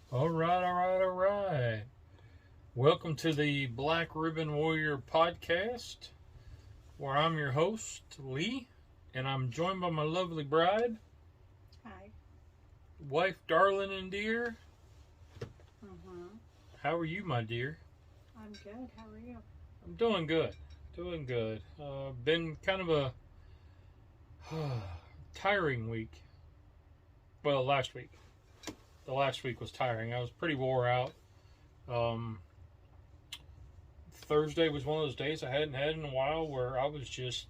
All right, all right, all right. Welcome to the Black Ribbon Warrior podcast, where I'm your host, Lee, and I'm joined by my lovely bride, Hi. wife, darling, and dear. Mm-hmm. How are you, my dear? I'm good. How are you? I'm doing good. Doing good. Been kind of a tiring week. Well, last week. The last week was tiring. I was pretty wore out. Um, Thursday was one of those days I hadn't had in a while where I was just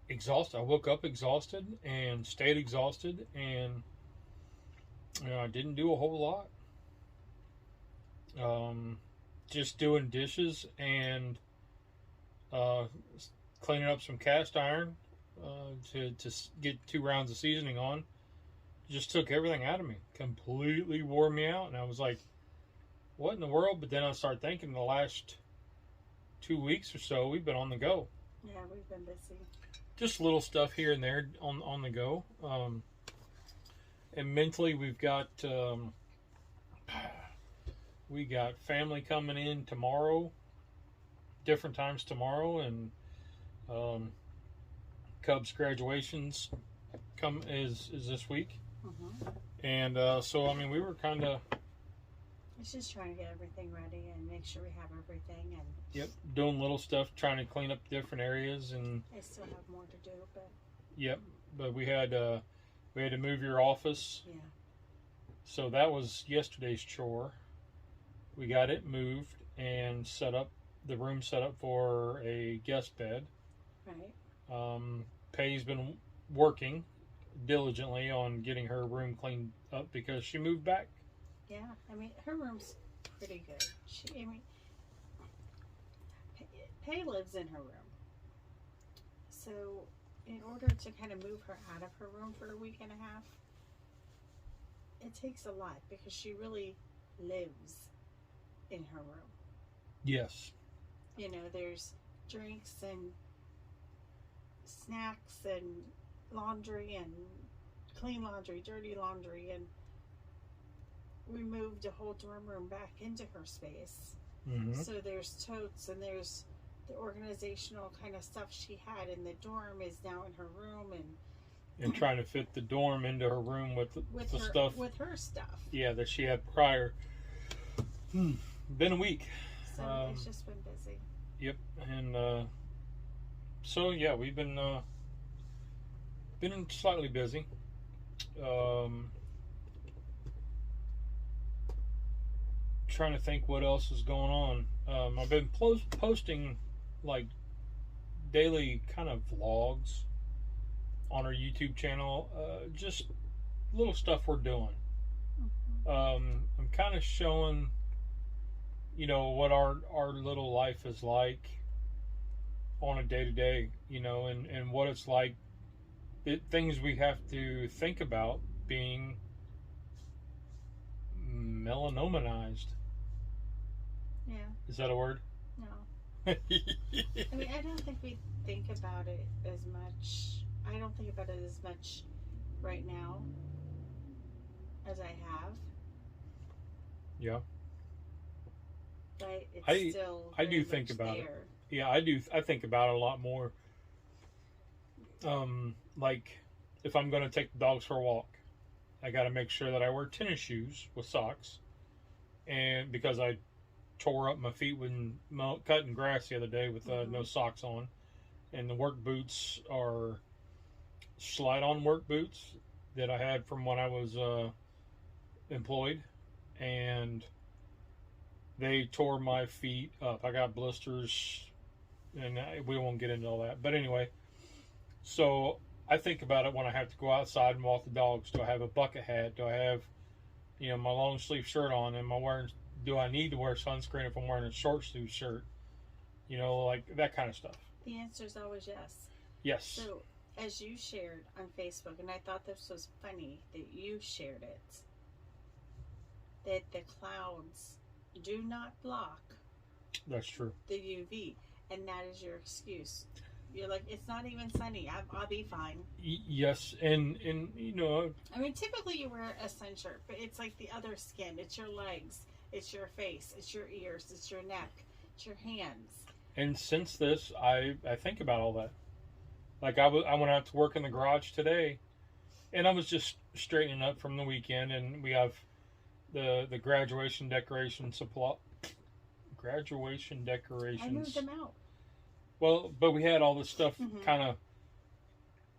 exhausted. I woke up exhausted and stayed exhausted, and I didn't do a whole lot. Just doing dishes and uh, cleaning up some cast iron to get 2 rounds of seasoning on. Just took everything out of me. Completely wore me out, and I was like, "What in the world?" But then I started thinking the last 2 weeks or so we've been on the go. Yeah, we've been busy. Just little stuff here and there on the go. And mentally, we got family coming in tomorrow, different times tomorrow, and Cubs graduations is this week, and so I mean we were kind of It's just trying to get everything ready and make sure we have everything, and doing little stuff, trying to clean up different areas, and I still have more to do, but but we had to move your office, yeah. so that was yesterday's chore. We got it moved and set up the room set up for a guest bed. Right. Pay's been working diligently on getting her room cleaned up because she moved back. Yeah, I mean her room's pretty good. Pay lives in her room, so in order to kind of move her out of her room for a week and a half, it takes a lot because she really lives in her room. Yes. You know, there's drinks and snacks and laundry and clean laundry, dirty laundry, and we moved a whole dorm room back into her space. Mm-hmm. So there's totes and there's the organizational kind of stuff she had in the dorm is now in her room, and trying to fit the dorm into her room with the her, stuff with her stuff. Yeah, that she had prior. Been a week. So it's just been busy. Yep, and so yeah, we've been slightly busy. Trying to think what else is going on. I've been posting like daily kind of vlogs on our YouTube channel, just little stuff we're doing. I'm kind of showing, what our little life is like on a day-to-day, and what it's like, things we have to think about being melanomanized. Yeah. Is that a word? No. I mean, I don't think we think about it as much. I don't think about it as much right now as I have. Yeah. But it's still I do think about there. it. Yeah, I do. I think about it a lot more. Like if I'm going to take the dogs for a walk, I got to make sure that I wear tennis shoes with socks, and because I tore up my feet when cutting grass the other day with no socks on, and the work boots are slide-on work boots that I had from when I was employed, and they tore my feet up. I got blisters, and we won't get into all that. But anyway, so I think about it when I have to go outside and walk the dogs. Do I have a bucket hat? Do I have, my long sleeve shirt on? Do I need to wear sunscreen if I'm wearing a short sleeve shirt? Like that kind of stuff. The answer is always yes. Yes. So, as you shared on Facebook, and I thought this was funny that you shared it, that the clouds do not block That's true. the UV, and that is your excuse. You're like, it's not even sunny. I'll be fine. Yes, and you know. I mean, typically you wear a sun shirt, but it's like the other skin. It's your legs. It's your face. It's your ears. It's your neck. It's your hands. And since this, I think about all that. Like I went out to work in the garage today, and I was just straightening up from the weekend, and we have the graduation decoration supply. Graduation decorations. I moved them out. Well, but we had all this stuff kind of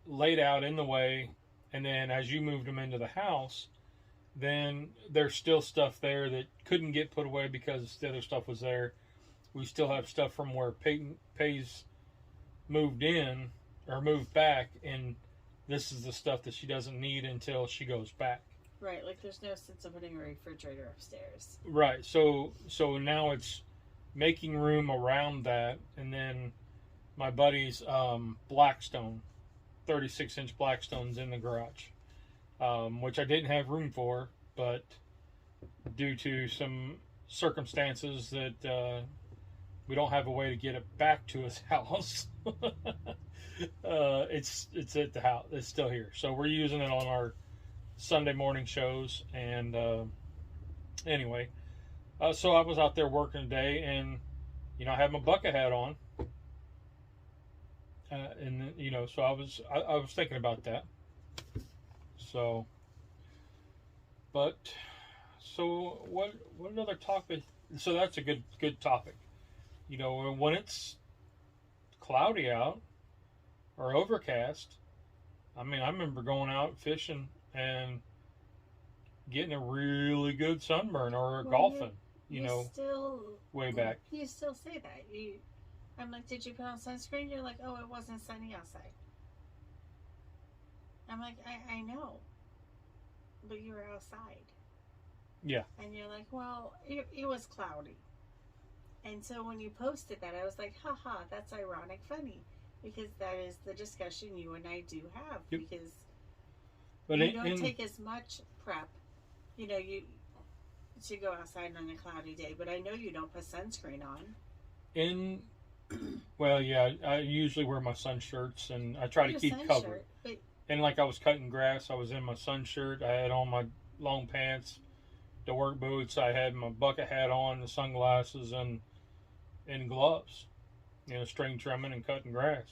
laid out in the way, and then as you moved them into the house, then there's still stuff there that couldn't get put away because the other stuff was there. We still have stuff from where Peyton Pays moved in or moved back, and this is the stuff that she doesn't need until she goes back. Right, like there's no sense of putting a refrigerator upstairs. Right, so now it's making room around that, and then my buddy's Blackstone, 36-inch Blackstone's in the garage, which I didn't have room for, but due to some circumstances that we don't have a way to get it back to his house, it's at the house. It's still here, so we're using it on our Sunday morning shows. And anyway, so I was out there working today, and you know I had my bucket hat on. And you know, so I was thinking about that. So, but so what another topic? So that's a good topic. You know, when it's cloudy out or overcast, I mean, I remember going out fishing and getting a really good sunburn or golfing. You know, still way back. You still say that. I'm like, did you put on sunscreen? You're like, oh, it wasn't sunny outside. I'm like, I know. But you were outside. Yeah. And you're like, well, it was cloudy. And so when you posted that, I was like, haha, that's ironic funny. Because that is the discussion you and I do have. Yep. Because you don't take as much prep, you know, to go outside on a cloudy day. But I know you don't put sunscreen on. Well, yeah, I usually wear my sun shirts, and I try to keep covered. And like I was cutting grass, I was in my sun shirt. I had on my long pants, the work boots. I had my bucket hat on, the sunglasses, and gloves. You know, string trimming and cutting grass.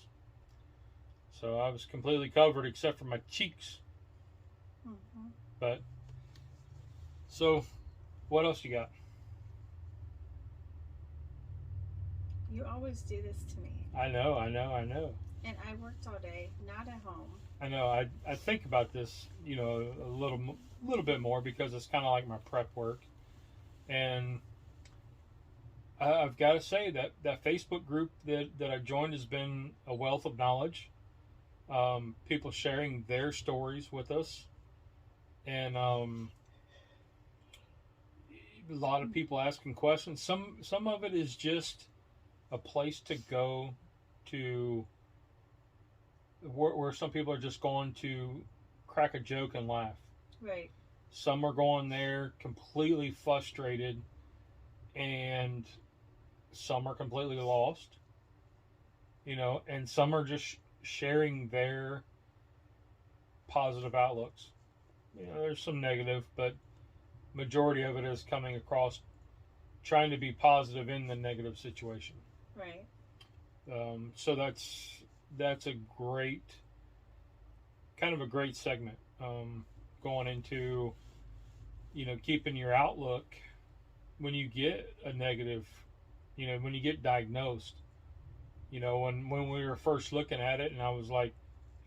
So I was completely covered except for my cheeks. Mm-hmm. But so, what else you got? You always do this to me. I know. And I worked all day, not at home. I know. I think about this, you know, a little bit more because it's kind of like my prep work. And I've got to say that Facebook group that I joined has been a wealth of knowledge. People sharing their stories with us. And a lot of people asking questions. Some of it is just a place to go to where some people are just going to crack a joke and laugh. Right. Some are going there completely frustrated, and some are completely lost. You know, and some are just sharing their positive outlooks. You know, there's some negative, but majority of it is coming across trying to be positive in the negative situation. Right. So that's a great, kind of a great segment, going into, you know, keeping your outlook when you get a negative, you know, when you get diagnosed. You know, when we were first looking at it, and I was like,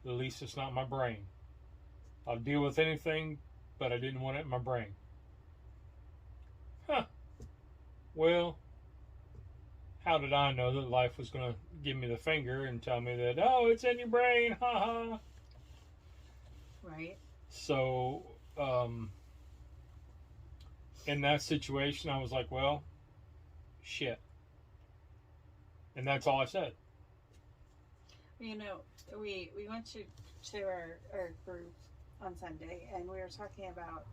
at least it's not my brain. I'll deal with anything, but I didn't want it in my brain. Huh. Well, how did I know that life was going to give me the finger and tell me that, oh, it's in your brain, haha. Right. So, in that situation, I was like, well, shit. And that's all I said. You know, we went to our group on Sunday, and we were talking about,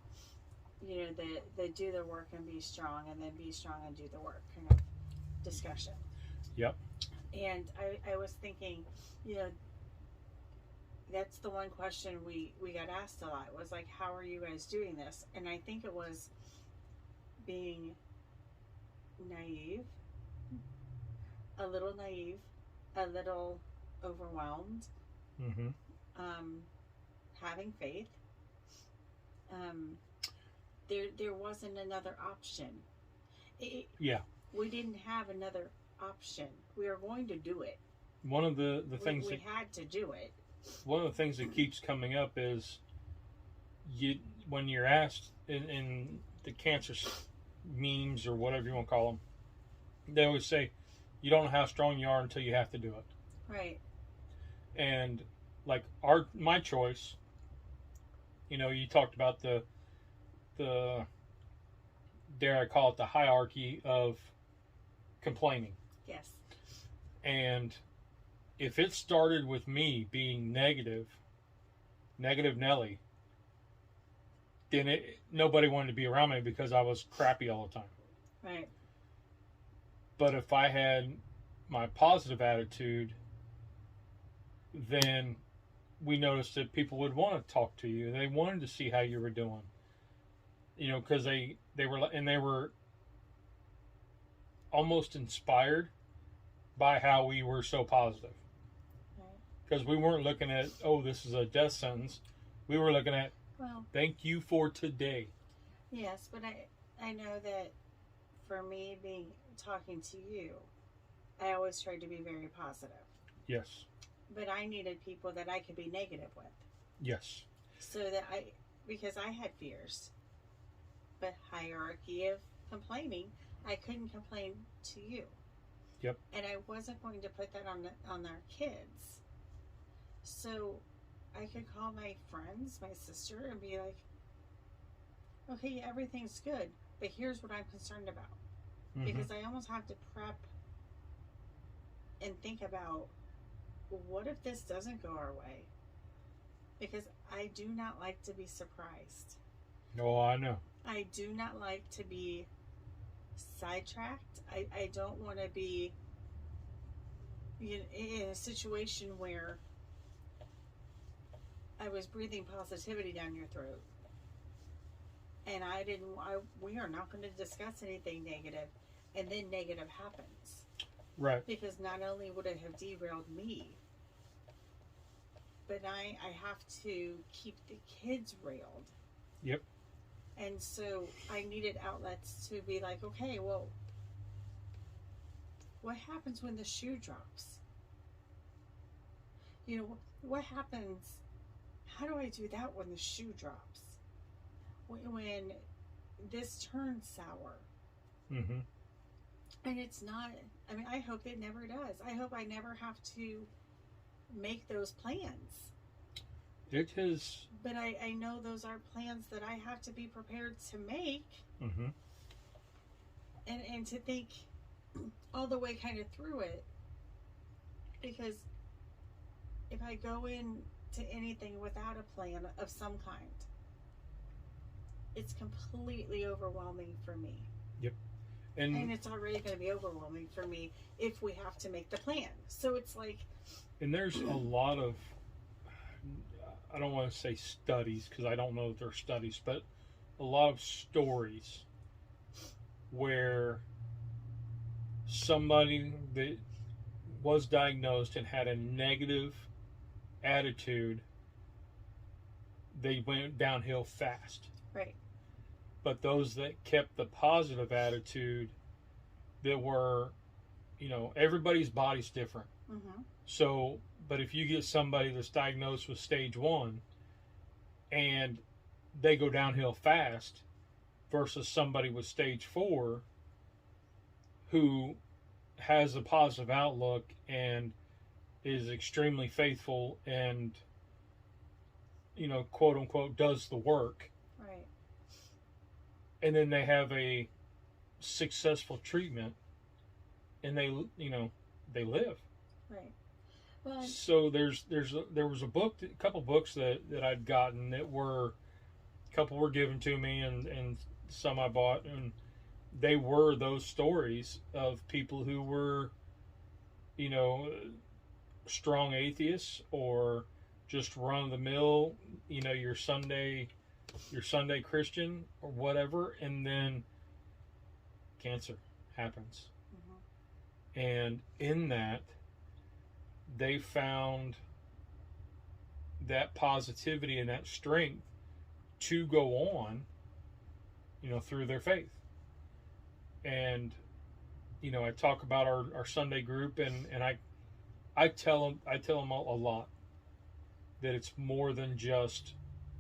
you know, the do the work and be strong, and then be strong and do the work kind of discussion. Yep. And I was thinking, you know, that's the one question we got asked a lot was like, how are you guys doing this? And I think it was being naive, a little overwhelmed, Mm-hmm. having faith. There wasn't another option. Yeah. We didn't have another option. We were going to do it. One of the things we had to do it. One of the things that keeps coming up is when you're asked in the cancer memes or whatever you want to call them, they always say you don't know how strong you are until you have to do it. Right. And like my choice, you know, you talked about the dare I call it the hierarchy of complaining. Yes. And if it started with me being negative Nelly, then nobody wanted to be around me because I was crappy all the time. Right. But if I had my positive attitude, then we noticed that people would want to talk to you. They wanted to see how you were doing. You know, because they were almost inspired by how we were so positive. Because we weren't looking at, oh, this is a death sentence. We were looking at, well, thank you for today. Yes, but I know that for me talking to you, I always tried to be very positive. Yes. But I needed people that I could be negative with. Yes. So that because I had fears. But hierarchy of complaining, I couldn't complain to you. Yep. And I wasn't going to put that on our kids. So I could call my friends, my sister, and be like, okay, everything's good, but here's what I'm concerned about. Mm-hmm. Because I almost have to prep and think about, what if this doesn't go our way? Because I do not like to be surprised. No, I know. I do not like to be sidetracked. I don't want to be in a situation where I was breathing positivity down your throat. And we are not going to discuss anything negative, and then negative happens. Right. Because not only would it have derailed me, but I have to keep the kids railed. Yep. And so I needed outlets to be like, okay, well, what happens when the shoe drops? You know, what happens? How do I do that when the shoe drops? When this turns sour? Mm-hmm. And it's not, I mean, I hope it never does. I hope I never have to make those plans. It is. But I know those are plans that I have to be prepared to make. Mm-hmm. And to think all the way kind of through it. Because if I go into anything without a plan of some kind, it's completely overwhelming for me. Yep. And it's already going to be overwhelming for me if we have to make the plan. So it's like... And there's a lot of... I don't want to say studies, because I don't know if they're studies, but a lot of stories where somebody that was diagnosed and had a negative attitude, they went downhill fast. Right. But those that kept the positive attitude, that were, you know, everybody's body's different. Mm-hmm. So, but if you get somebody that's diagnosed with stage 1 and they go downhill fast versus somebody with stage 4 who has a positive outlook and is extremely faithful and, you know, quote unquote, does the work. Right. And then they have a successful treatment and they, you know, they live. Right. Well, so there was a couple books that I'd gotten that were, a couple were given to me and some I bought, and they were those stories of people who were, you know, strong atheists or just run of the mill, you know, your Sunday Christian or whatever, and then cancer happens. Mm-hmm. And in that, they found that positivity and that strength to go on, you know, through their faith. And, you know, I talk about our Sunday group, and I tell them a lot that it's more than just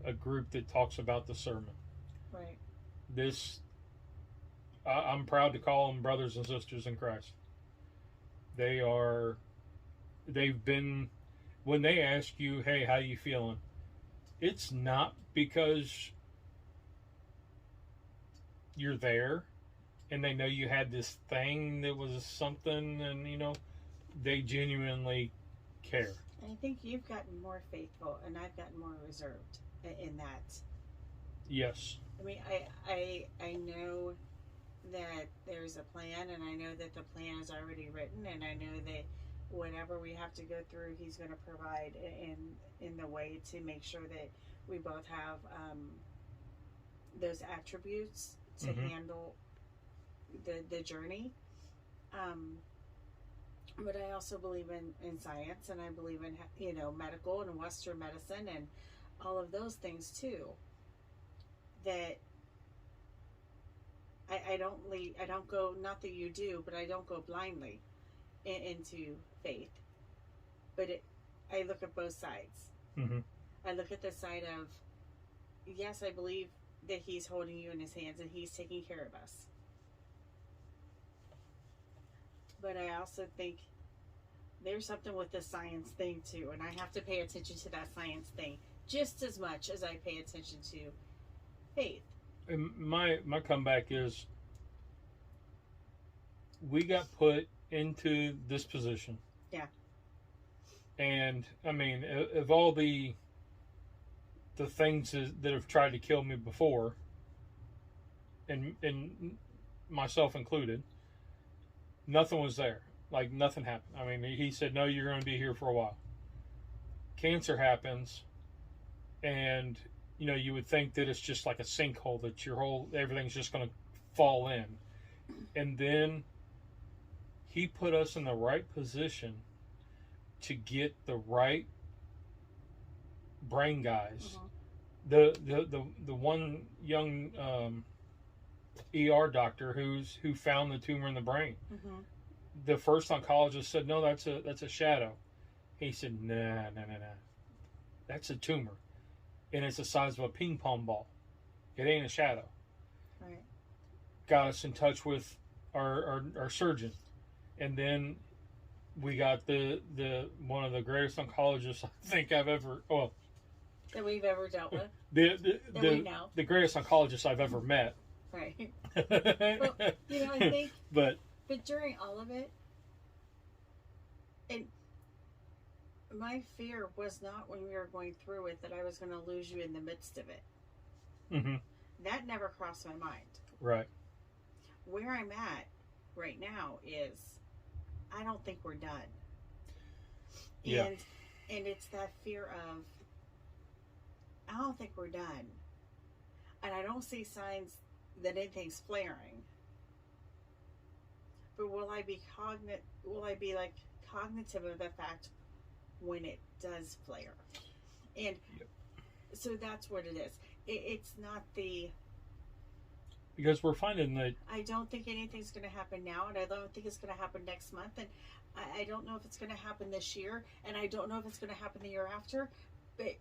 a group that talks about the sermon. Right. I'm proud to call them brothers and sisters in Christ. They've been, when they ask you, hey, how you feeling? It's not because you're there and they know you had this thing that was something, and, you know, they genuinely care. I think you've gotten more faithful, and I've gotten more reserved in that. Yes. I mean, I know that there's a plan, and I know that the plan is already written, and I know that whatever we have to go through, he's going to provide in the way to make sure that we both have those attributes to mm-hmm. handle the journey. But I also believe in science, and I believe in, you know, medical and Western medicine and all of those things too. That I don't go, not that you do, but I don't go blindly into faith. But I look at both sides. Mm-hmm. I look at the side of, yes, I believe that he's holding you in his hands and he's taking care of us. But I also think there's something with the science thing too, and I have to pay attention to that science thing just as much as I pay attention to faith. And my comeback is, we got put into this position. Yeah. And I mean, of all the things that have tried to kill me before, and myself included, nothing was there. Like, nothing happened. I mean, he said, no, you're going to be here for a while. Cancer happens, and, you know, you would think that it's just like a sinkhole, that everything's just going to fall in. And then he put us in the right position to get the right brain guys. Mm-hmm. The one young ER doctor who found the tumor in the brain. Mm-hmm. The first oncologist said, no, that's a shadow. He said, nah, that's a tumor, and it's the size of a ping pong ball. It ain't a shadow. Right. Got us in touch with our surgeon, and then we got the one of the greatest oncologists I think I've ever that we've ever dealt with. The greatest oncologist I've ever met. Right. Well, you know, I think. But during all of it, and my fear was not when we were going through it that I was going to lose you in the midst of it. Mm-hmm. That never crossed my mind. Right. Where I'm at right now is, I don't think we're done. Yeah. And it's that fear of, I don't think we're done. And I don't see signs that anything's flaring. But will I be cognitive of the fact when it does flare? And so that's what it is. It's not because we're finding that I don't think anything's going to happen now, and I don't think it's going to happen next month, and I don't know if it's going to happen this year, and I don't know if it's going to happen the year after, but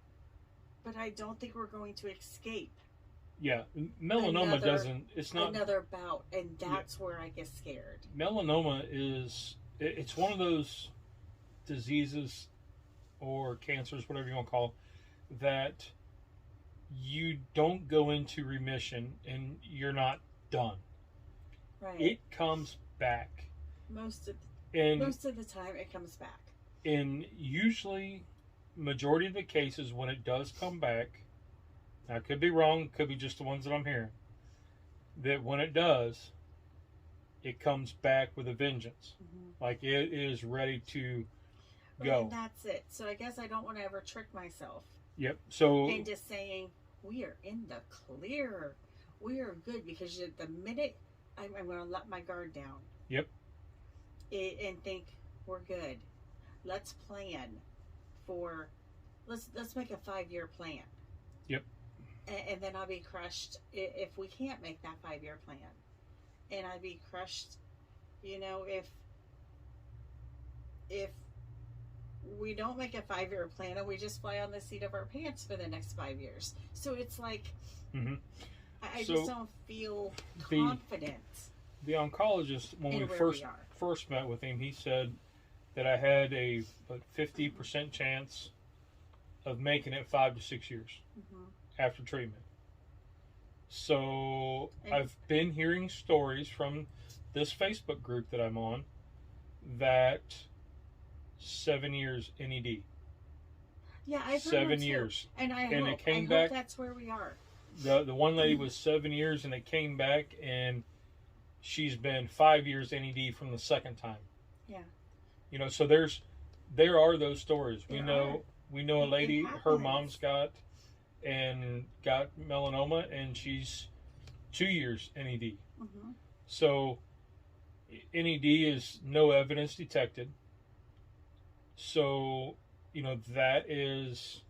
I don't think we're going to escape. Yeah, melanoma it's not another bout, and that's where I get scared. Melanoma it's one of those diseases or cancers, whatever you want to call it, that you don't go into remission and you're not done. Right. It comes back. Most of the time it comes back. And usually, majority of the cases when it does come back, I could be wrong, could be just the ones that I'm hearing, that when it does, it comes back with a vengeance. Mm-hmm. Like it is ready to Well, go. and that's it. So I guess I don't want to ever trick myself Yep. So into saying we are in the clear. We are good because the minute I'm going to let my guard down. Yep. And think we're good. Let's plan for. Let's make a 5-year plan. Yep. And then I'll be crushed if we can't make that 5-year plan. And I'd be crushed, if we don't make a 5-year plan and we just fly on the seat of our pants for the next 5 years. So it's like, mm-hmm. I just don't feel confident. The oncologist, when we first met with him, he said that I had a 50% chance of making it 5 to 6 years mm-hmm. after treatment. So I've been hearing stories from this Facebook group that I'm on that 7 years NED. Yeah, I've heard 7 years. And I hope that's where we are. The one lady was 7 years and it came back, and she's been 5 years NED from the second time. Yeah. So there are those stories. We know a lady, her mom's got melanoma, and she's 2 years NED. Mm-hmm. So NED is no evidence detected. So that is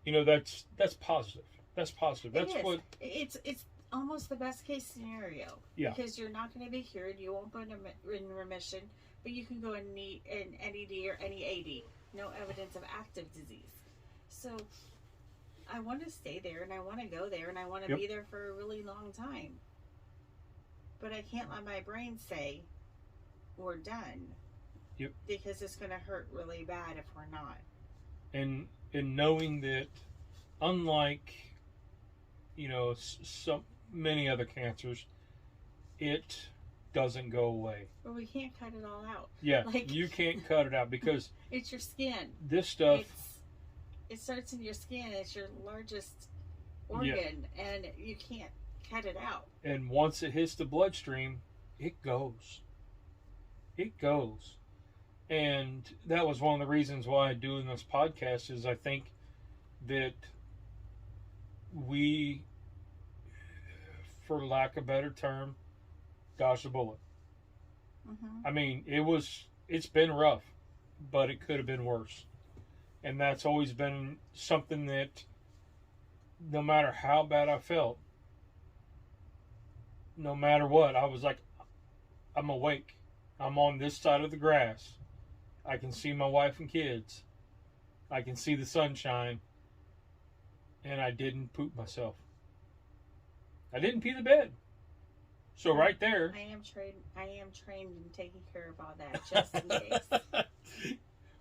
that's positive. That's positive. That's what it's almost the best case scenario. Yeah. Because you're not going to be cured. You won't go in remission, but you can go in NED or any AD. No evidence of active disease. So I want to stay there, and I want to go there, and I want to be there for a really long time. But I can't let my brain say we're done. Yep. Because it's going to hurt really bad if we're not. And knowing that, unlike so many other cancers, it doesn't go away. But we can't cut it all out. Yeah, you can't cut it out because it's your skin. This stuff. It starts in your skin. It's your largest organ, and you can't cut it out. And once it hits the bloodstream, it goes. It goes. And that was one of the reasons why I'm doing this podcast, is I think that we, for lack of a better term, dodged a bullet. Mm-hmm. I mean, it's been rough, but it could have been worse. And that's always been something that, no matter how bad I felt, no matter what, I was like, I'm awake. I'm on this side of the grass. I can see my wife and kids. I can see the sunshine. And I didn't poop myself. I didn't pee the bed. So right there. I am trained in taking care of all that, just in case.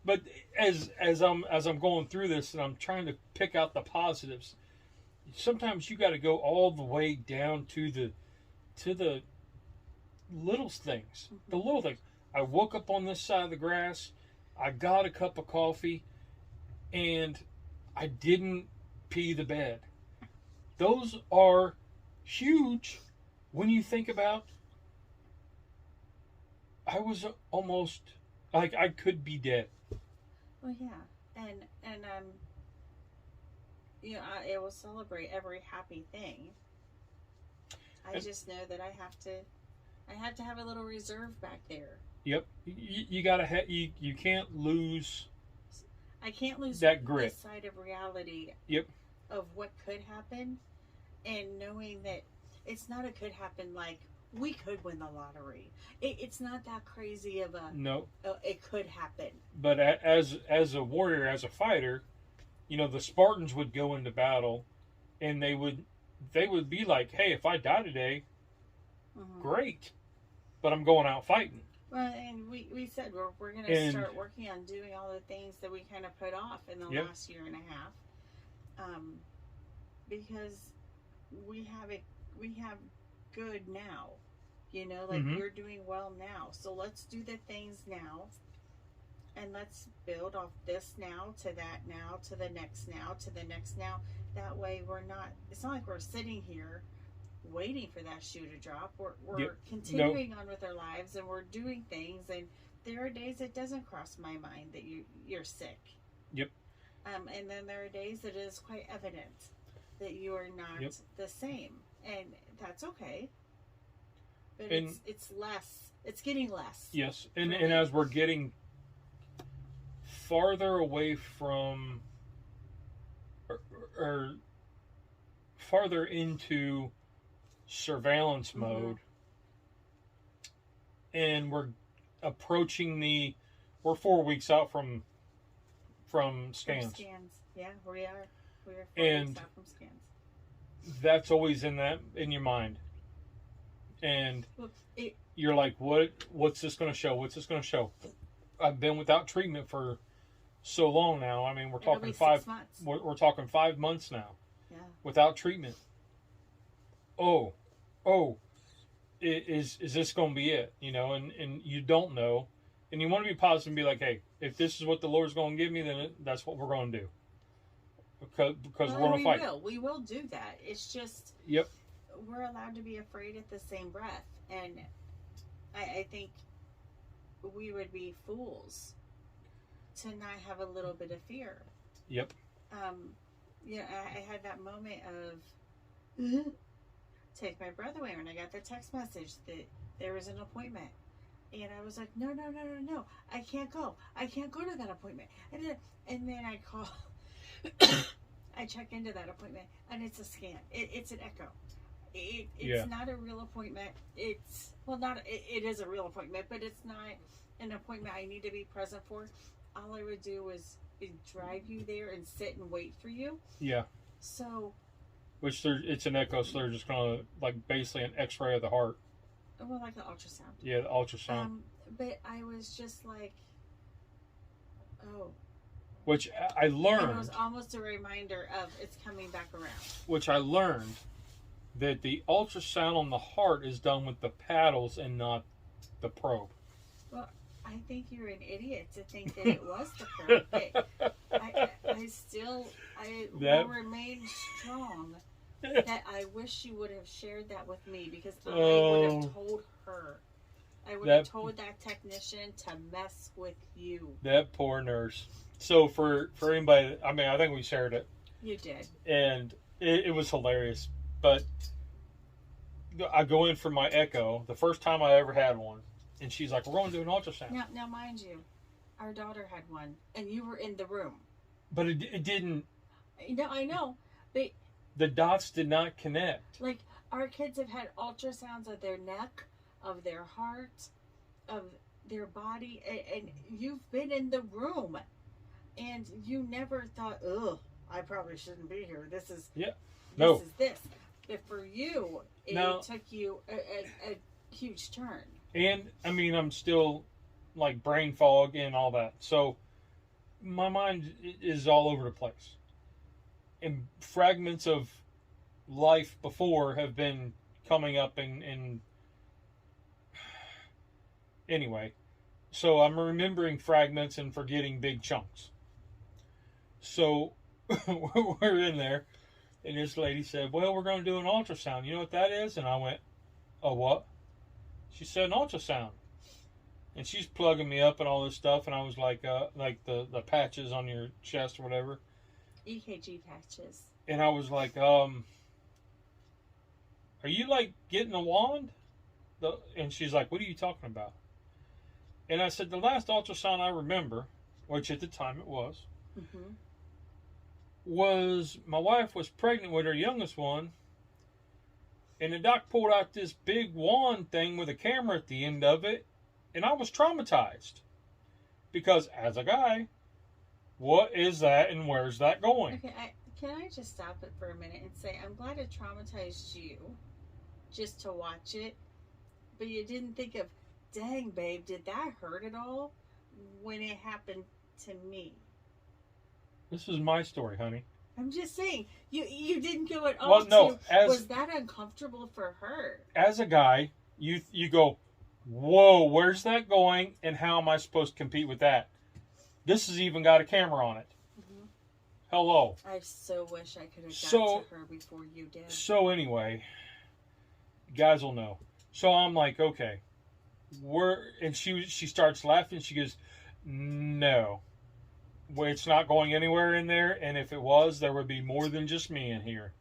But as I'm going through this and I'm trying to pick out the positives, sometimes you got to go all the way down to the little things. Mm-hmm. The little things. I woke up on this side of the grass. I got a cup of coffee, and I didn't pee the bed. Those are huge when you think about. I was almost like I could be dead. Well, yeah, and I will celebrate every happy thing. I just know that I have to have a little reserve back there. Yep, you gotta you can't lose. I can't lose that grit. This side of reality. Yep. Of what could happen, and knowing that it's not a could happen like we could win the lottery. It's not that crazy of a no. It could happen. But as a warrior, as a fighter, the Spartans would go into battle, and they would be like, hey, if I die today, mm-hmm. great, but I'm going out fighting. Well, and we said we're going to start working on doing all the things that we kind of put off in the last year and a half, because we have good now, mm-hmm. We're doing well now. So let's do the things now, and let's build off this now to that now to the next now to the next now. That way it's not like we're sitting here waiting for that shoe to drop. We're Yep. continuing on with our lives, and we're doing things. And there are days it doesn't cross my mind that you're sick. Yep. And then there are days that it is quite evident that you are not the same, and that's okay. But it's less. It's getting less. Yes, and as we're getting farther away from, or farther into surveillance mode, and we're approaching we're 4 weeks out from scans. Yeah, we are. We are 4 weeks out from scans. That's always in your mind, and you're like, what's this going to show? What's this going to show? I've been without treatment for so long now. I mean, we're talking 5 months. We're talking 5 months now. Yeah. Without treatment. Is this going to be it? You know, and you don't know, and you want to be positive and be like, hey, if this is what the Lord's going to give me, then that's what we're going to do. Because we're going to fight. We will do that. It's just we're allowed to be afraid at the same breath, and I think we would be fools to not have a little bit of fear. Yep. I had that moment of take my breath away when I got the text message that there was an appointment, and I was like, no, I can't go to that appointment, and then I call. I check into that appointment, and it's a scan. It's an echo. It's not a real appointment. It is a real appointment, but it's not an appointment I need to be present for. All I would do is drive you there and sit and wait for you. Yeah. So. It's an echo, so they're just gonna basically an X-ray of the heart. Well, like an ultrasound. Yeah, the ultrasound. But I was just like, oh. Which I learned. And it was almost a reminder of it's coming back around. Which I learned that the ultrasound on the heart is done with the paddles and not the probe. Well, I think you're an idiot to think that it was the probe. I will remain strong that I wish you would have shared that with me, because I would have told her. I would have told that technician to mess with you. That poor nurse. So for anybody, I mean, I think we shared it. You did. And it was hilarious. But I go in for my echo, the first time I ever had one. And she's like, we're going to do an ultrasound. Now, mind you, our daughter had one, and you were in the room. But it didn't. No, I know. But the dots did not connect. Like, our kids have had ultrasounds of their neck, of their heart, of their body, and you've been in the room. And you never thought, ugh, I probably shouldn't be here. This is this. But for you, it took you a huge turn. And, I mean, I'm still, brain fog and all that. So, my mind is all over the place. And fragments of life before have been coming up and anyway. So, I'm remembering fragments and forgetting big chunks. So, we're in there, and this lady said, well, we're going to do an ultrasound. You know what that is? And I went, oh, what? She said, an ultrasound. And she's plugging me up and all this stuff, and I was like the patches on your chest or whatever. EKG patches. And I was like, are you, getting a wand? And she's like, what are you talking about? And I said, the last ultrasound I remember, which at the time it was, was my wife was pregnant with her youngest one, and the doc pulled out this big wand thing with a camera at the end of it, and I was traumatized. Because as a guy, what is that and where's that going? Okay, can I just stop it for a minute and say, I'm glad it traumatized you just to watch it, but you didn't think of, dang, babe, did that hurt at all when it happened to me? This is my story, honey. I'm just saying, you didn't go at all. Well, no, was that uncomfortable for her? As a guy, you go, whoa, where's that going, and how am I supposed to compete with that? This has even got a camera on it. Hello. I so wish I could have got to her before you did. So anyway, Guys will know. So I'm like, okay, and she starts laughing. She goes, no, well, it's not going anywhere in there. And if it was, there would be more than just me in here.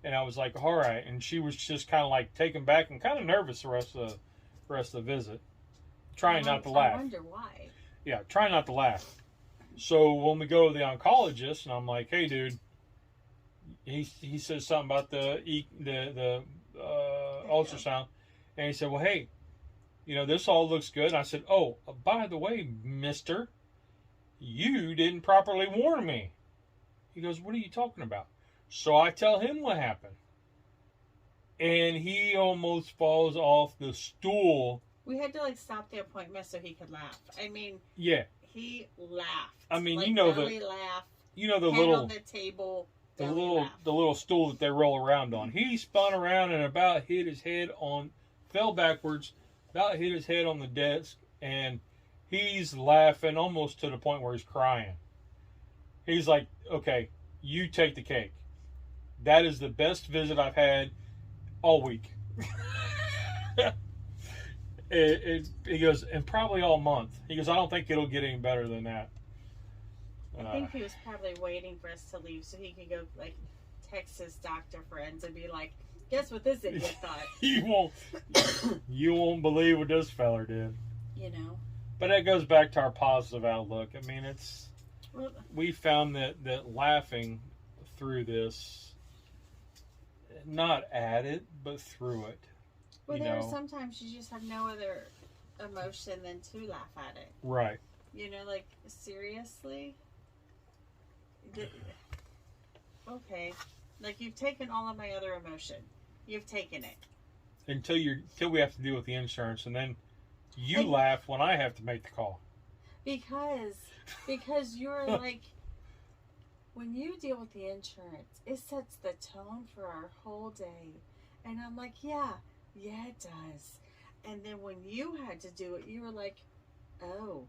And I was like, all right. And she was just kind of like taken back and kind of nervous the rest of the visit, trying not to laugh. I wonder why. Yeah, trying not to laugh. So when we go to the oncologist, and I'm like, hey, dude, he says something about the ultrasound, and he said, well, hey, this all looks good. And I said, oh, by the way, mister, you didn't properly warn me. He goes, what are you talking about? So I tell him what happened. And he almost falls off the stool. We had to stop the appointment so he could laugh. I mean, yeah, he laughed. I mean, laugh, the head little on the table, the little stool that they roll around on. He spun around and fell backwards, about hit his head on the desk, and he's laughing almost to the point where he's crying. He's like, okay, you take the cake. That is the best visit I've had all week. He goes, and probably all month. He goes, I don't think it'll get any better than that. I think he was probably waiting for us to leave so he could go text his doctor friends and be like, guess what this idiot thought. you won't believe what this feller did. But that goes back to our positive outlook. I mean, we found that laughing through this, not at it, but through it. Well, there are sometimes you just have no other emotion than to laugh at it. Right. Seriously? Okay. You've taken all of my other emotion. You've taken it. Until we have to deal with the insurance, and then you laugh when I have to make the call. Because you're when you deal with the insurance, it sets the tone for our whole day. And I'm like, yeah, it does. And then when you had to do it, you were like, oh,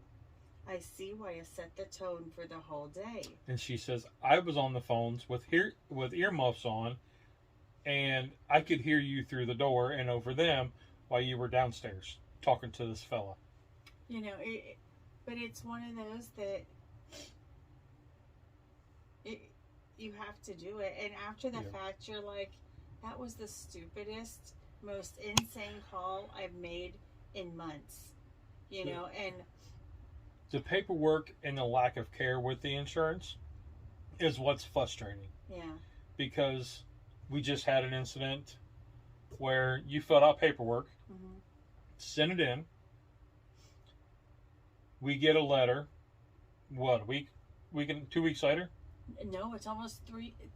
I see why it set the tone for the whole day. And she says, I was on the phones with earmuffs on, and I could hear you through the door and over them while you were downstairs talking to this fella. But it's one of those that you have to do it. And after the fact, you're like, that was the stupidest, most insane call I've made in months. And the paperwork and the lack of care with the insurance is what's frustrating. Yeah. Because we just had an incident where you filled out paperwork, sent it in, we get a letter, what, week and 2 weeks later? No, it's almost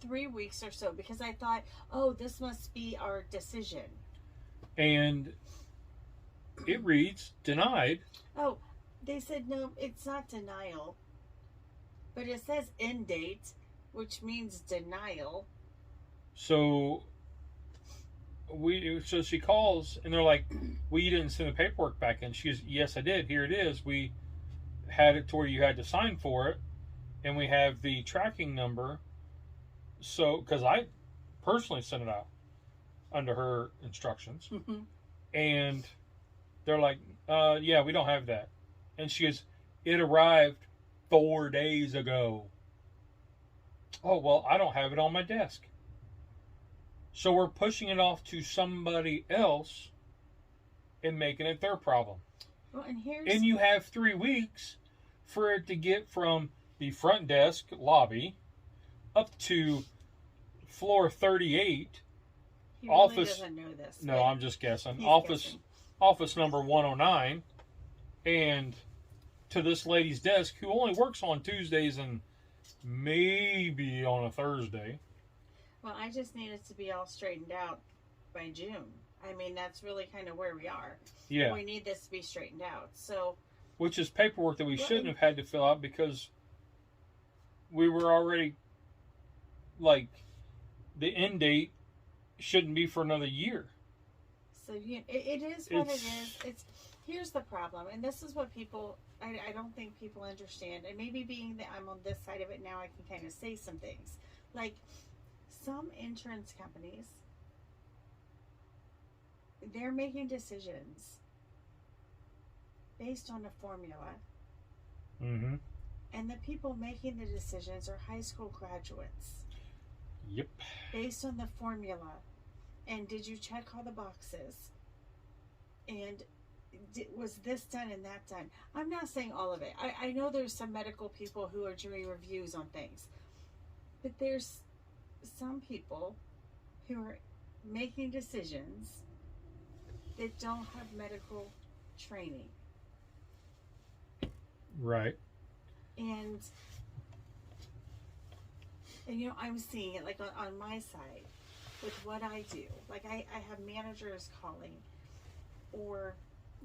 three weeks or so, because I thought, oh, this must be our decision. And it reads, denied. Oh, they said, no, it's not denial. But it says end date, which means denial. So she calls, and they're like, well, you didn't send the paperwork back in. She goes, yes, I did. Here it is. We had it to where you had to sign for it, and we have the tracking number. So, because I personally sent it out under her instructions. And they're like, yeah, we don't have that. And she goes, it arrived 4 days ago. Oh, well, I don't have it on my desk. So we're pushing it off to somebody else and making it their problem. Well, and you have 3 weeks for it to get from the front desk lobby up to floor 38. He really doesn't know this. No, I'm just guessing. Office number 109, and to this lady's desk, who only works on Tuesdays and maybe on a Thursday. Well, I just need it to be all straightened out by June. I mean, that's really kind of where we are. Yeah. We need this to be straightened out. So, which is paperwork that we shouldn't have had to fill out, because we were already, the end date shouldn't be for another year. So, it is what it is. Here's the problem, and this is what people, I don't think people understand, and maybe being that I'm on this side of it now, I can kind of say some things. Some insurance companies they're making decisions based on a formula. Mm-hmm. And the people making the decisions are high school graduates. Yep. Based on the formula. And did you check all the boxes? And was this done and that done? I'm not saying all of it. I know there's some medical people who are doing reviews on things. But there's some people who are making decisions that don't have medical training. Right. And you know, I'm seeing it like on my side with what I do. Like I have managers calling, or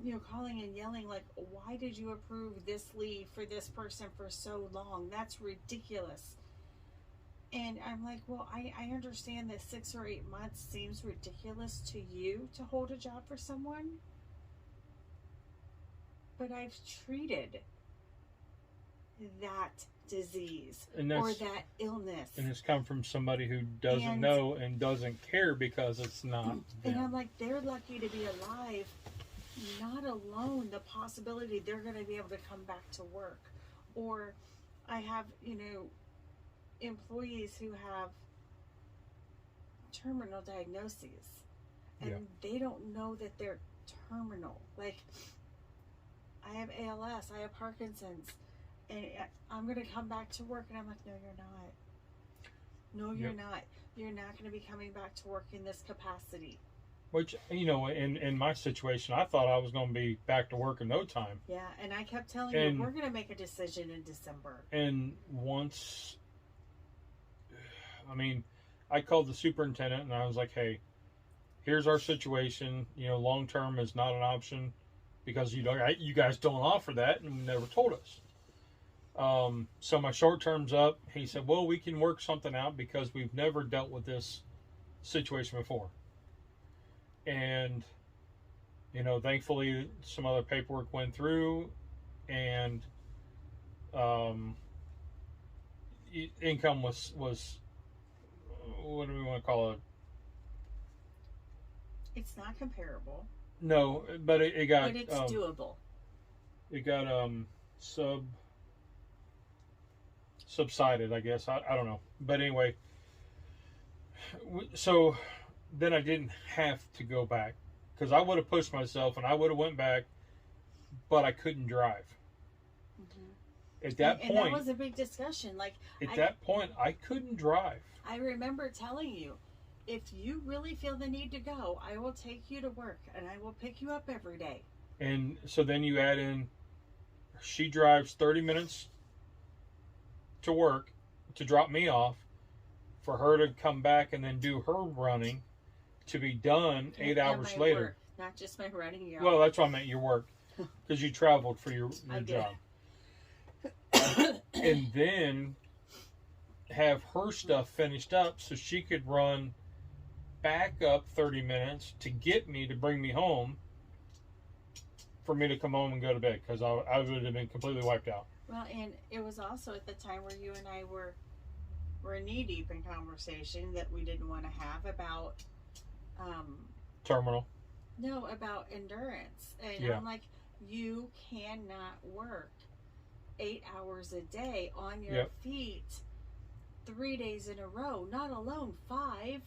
you know, calling and yelling like, why did you approve this leave for this person for so long? That's ridiculous. And I'm like, well, I understand that 6 or 8 months seems ridiculous to you to hold a job for someone, but I've treated that disease or that illness. And it's come from somebody who doesn't know and doesn't care because it's not them. And I'm like, they're lucky to be alive, not alone the possibility they're going to be able to come back to work. Or I have, you know, employees who have terminal diagnoses and they don't know that they're terminal. Like, I have ALS, I have Parkinson's, and I'm going to come back to work. And I'm like, no, you're not. No, you're not. You're not going to be coming back to work in this capacity. Which, you know, in my situation, I thought I was going to be back to work in no time. Yeah, and I kept telling you, we're going to make a decision in December. And once, I mean, I called the superintendent and I was like, hey, here's our situation. You know, long term is not an option because you guys don't offer that and never told us. So my short term's up. He said, well, we can work something out because we've never dealt with this situation before. And, you know, thankfully some other paperwork went through and, income was, what do we want to call it? It's not comparable. No, but it got, but it's doable. It got, subsided, I guess. I don't know. But anyway, so then I didn't have to go back because I would have pushed myself and I would have went back, but I couldn't drive. Mm-hmm. At that point, and that was a big discussion. Like at that point, I couldn't drive. I remember telling you, if you really feel the need to go, I will take you to work and I will pick you up every day. And so then you add in, she drives 30 minutes to work to drop me off, for her to come back and then do her running to be done 8 hours later. Work, not just my running. Your well, that's what I meant, your work, because you traveled for your job. And then have her stuff finished up so she could run back up 30 minutes to get me to bring me home for me to come home and go to bed because I would have been completely wiped out. Well, and it was also at the time where you and I were knee deep in conversation that we didn't want to have about terminal. No, about endurance. And I'm like, you cannot work 8 hours a day on your feet 3 days in a row, not alone 5.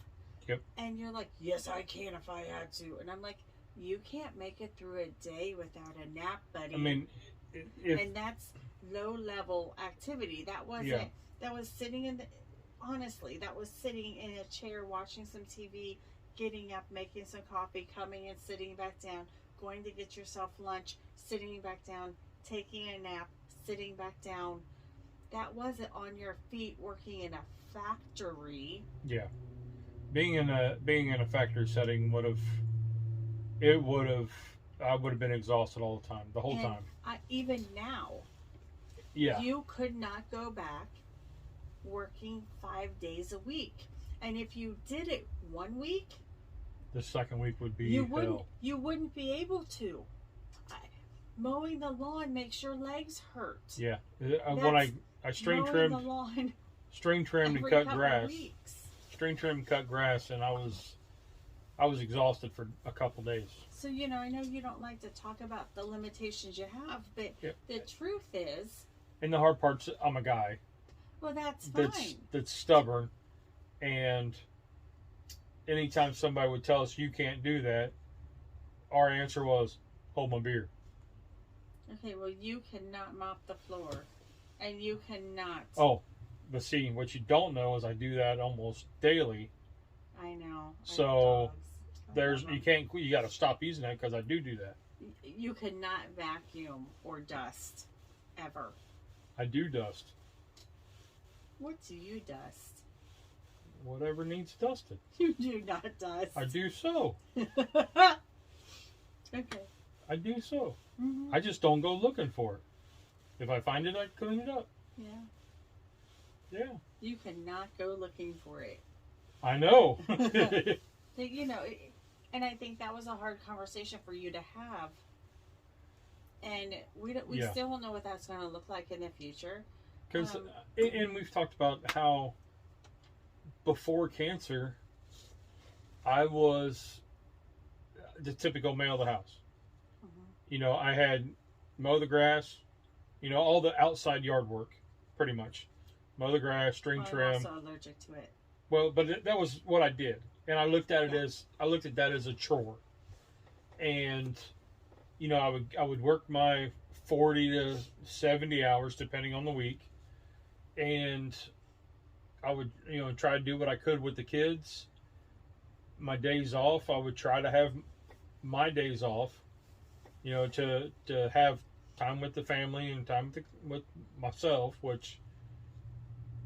Yep. And you're like, yes, I can if I had to. And I'm like, you can't make it through a day without a nap, buddy. I mean, and that's low level activity. That wasn't. That was sitting in the. Honestly, that was sitting in a chair watching some TV, getting up, making some coffee, coming and sitting back down, going to get yourself lunch, sitting back down, taking a nap, sitting back down. That wasn't on your feet working in a factory. Yeah. Being in a factory setting I would have been exhausted all the time, the whole time. Even now, you could not go back working 5 days a week. And if you did it 1 week, the second week would be hell. You wouldn't be able to. Mowing the lawn makes your legs hurt. Yeah. When I string trimmed and cut grass. String trim, cut grass, and I was I was exhausted for a couple days. So, you know, I know you don't like to talk about the limitations you have, but the truth is... And the hard part's, I'm a guy. Well, that's fine. That's stubborn. And anytime somebody would tell us, you can't do that, our answer was, hold my beer. Okay, well, you cannot mop the floor. And you cannot... Oh, but see, what you don't know is I do that almost daily. I know. So... you got to stop using that because I do that. You cannot vacuum or dust ever. I do dust. What do you dust? Whatever needs dusted. You do not dust. I do so. Okay. I do so. Mm-hmm. I just don't go looking for it. If I find it, I clean it up. Yeah. Yeah. You cannot go looking for it. I know. You know, and I think that was a hard conversation for you to have. And we still don't know what that's going to look like in the future. Because, and we've talked about how before cancer, I was the typical male of the house. Mm-hmm. You know, I had mow the grass, you know, all the outside yard work, pretty much. Mow the grass, string trim. I'm also allergic to it. Well, but that was what I did. And I looked at that as a chore. And, you know, I would work my 40 to 70 hours, depending on the week. And I would, you know, try to do what I could with the kids. My days off, I would try to have my days off, you know, to have time with the family and time with myself, which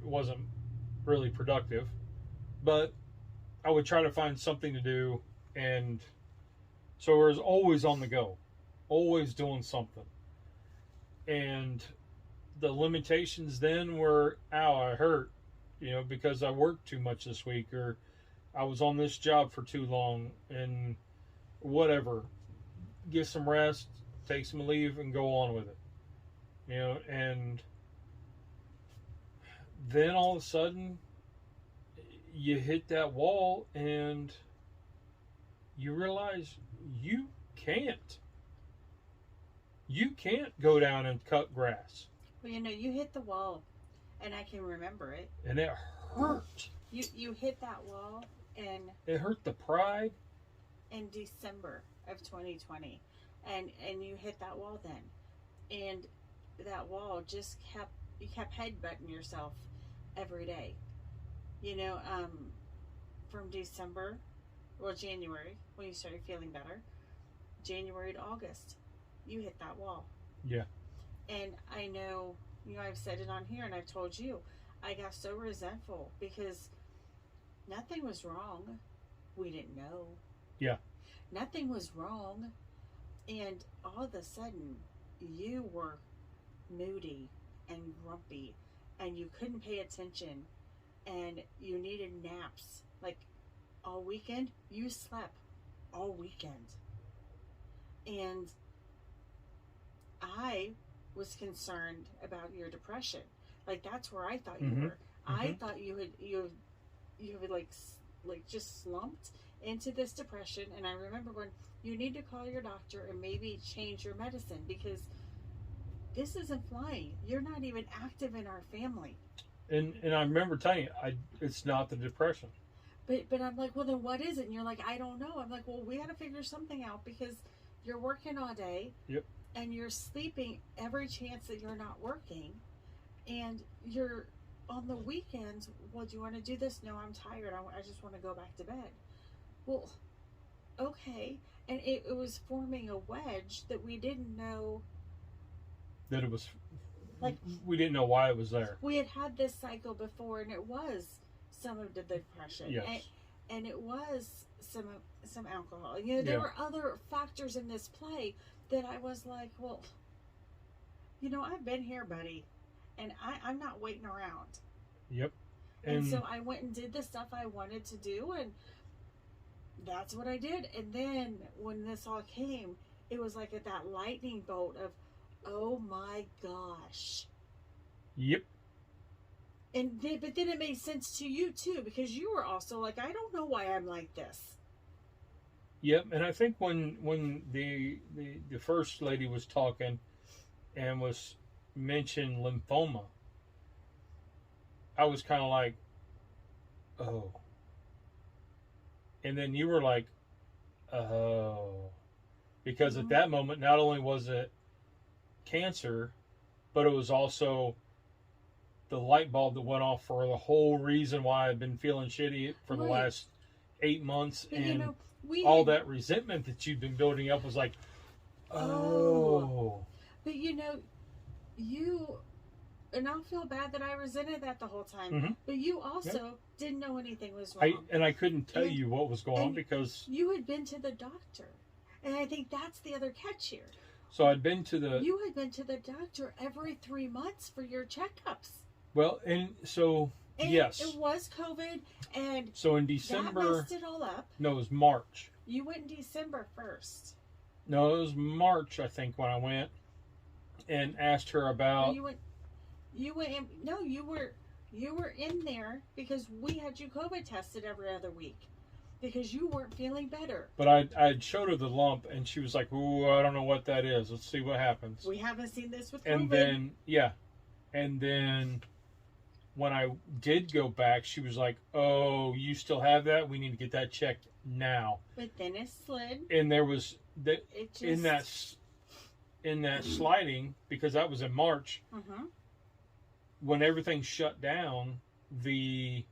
wasn't really productive. But I would try to find something to do, and so I was always on the go, always doing something. And the limitations then were, I hurt, you know, because I worked too much this week, or I was on this job for too long, and whatever. Get some rest, take some leave, and go on with it. You know, and then all of a sudden, you hit that wall, and you realize you can't. You can't go down and cut grass. Well, you know, you hit the wall, and I can remember it. And it hurt. You hit that wall, and... It hurt the pride. In December of 2020. And you hit that wall then. And that wall just you kept headbutting yourself every day. You know, from December, well, January, when you started feeling better, January to August, you hit that wall. Yeah. And I know, you know, I've said it on here and I've told you, I got so resentful because nothing was wrong. We didn't know. Yeah. Nothing was wrong. And all of a sudden, you were moody and grumpy and you couldn't pay attention and you needed naps. Like all weekend, you slept all weekend. And I was concerned about your depression. Like that's where I thought you were. I thought you had like just slumped into this depression. And I remember going, you need to call your doctor and maybe change your medicine because this isn't flying. You're not even active in our family. And I remember telling you, it's not the depression. But I'm like, well, then what is it? And you're like, I don't know. I'm like, well, we got to figure something out because you're working all day. Yep. And you're sleeping every chance that you're not working. And you're on the weekends, well, do you want to do this? No, I'm tired. I just want to go back to bed. Well, okay. And it was forming a wedge that we didn't know. That it was, like, we didn't know why it was there. We had this cycle before, and it was some of the depression. Yes. And it was some alcohol. You know, there were other factors in this play that I was like, well, you know, I've been here, buddy, and I'm not waiting around. Yep. And so I went and did the stuff I wanted to do, and that's what I did. And then when this all came, it was like at that lightning bolt of, oh my gosh. Yep. But then it made sense to you too, because you were also like, I don't know why I'm like this. Yep, and I think when the first lady was talking and was mentioned lymphoma, I was kind of like, oh, and then you were like, oh, because at that moment, not only was it cancer, but it was also the light bulb that went off for the whole reason why I've been feeling shitty for the last 8 months, but, and all that resentment that you've been building up was like, oh. But you, and I'll feel bad that I resented that the whole time. Mm-hmm. But you also didn't know anything was wrong. I couldn't tell you what was going on because you had been to the doctor, and I think that's the other catch here. So I'd been to the. You had been to the doctor every 3 months for your checkups. Well, and so yes, it was COVID, and so in December that messed it all up. No, it was March. You went in December 1st. No, it was March, I think, when I went and asked her about. You went in, no, you were in there because we had you COVID tested every other week because you weren't feeling better. But I showed her the lump, and she was like, "Ooh, I don't know what that is. Let's see what happens." We haven't seen this with COVID. And then when I did go back, she was like, "Oh, you still have that? We need to get that checked now." But then it slid. And there was in that sliding, because that was in March. Mm-hmm. When everything shut down, the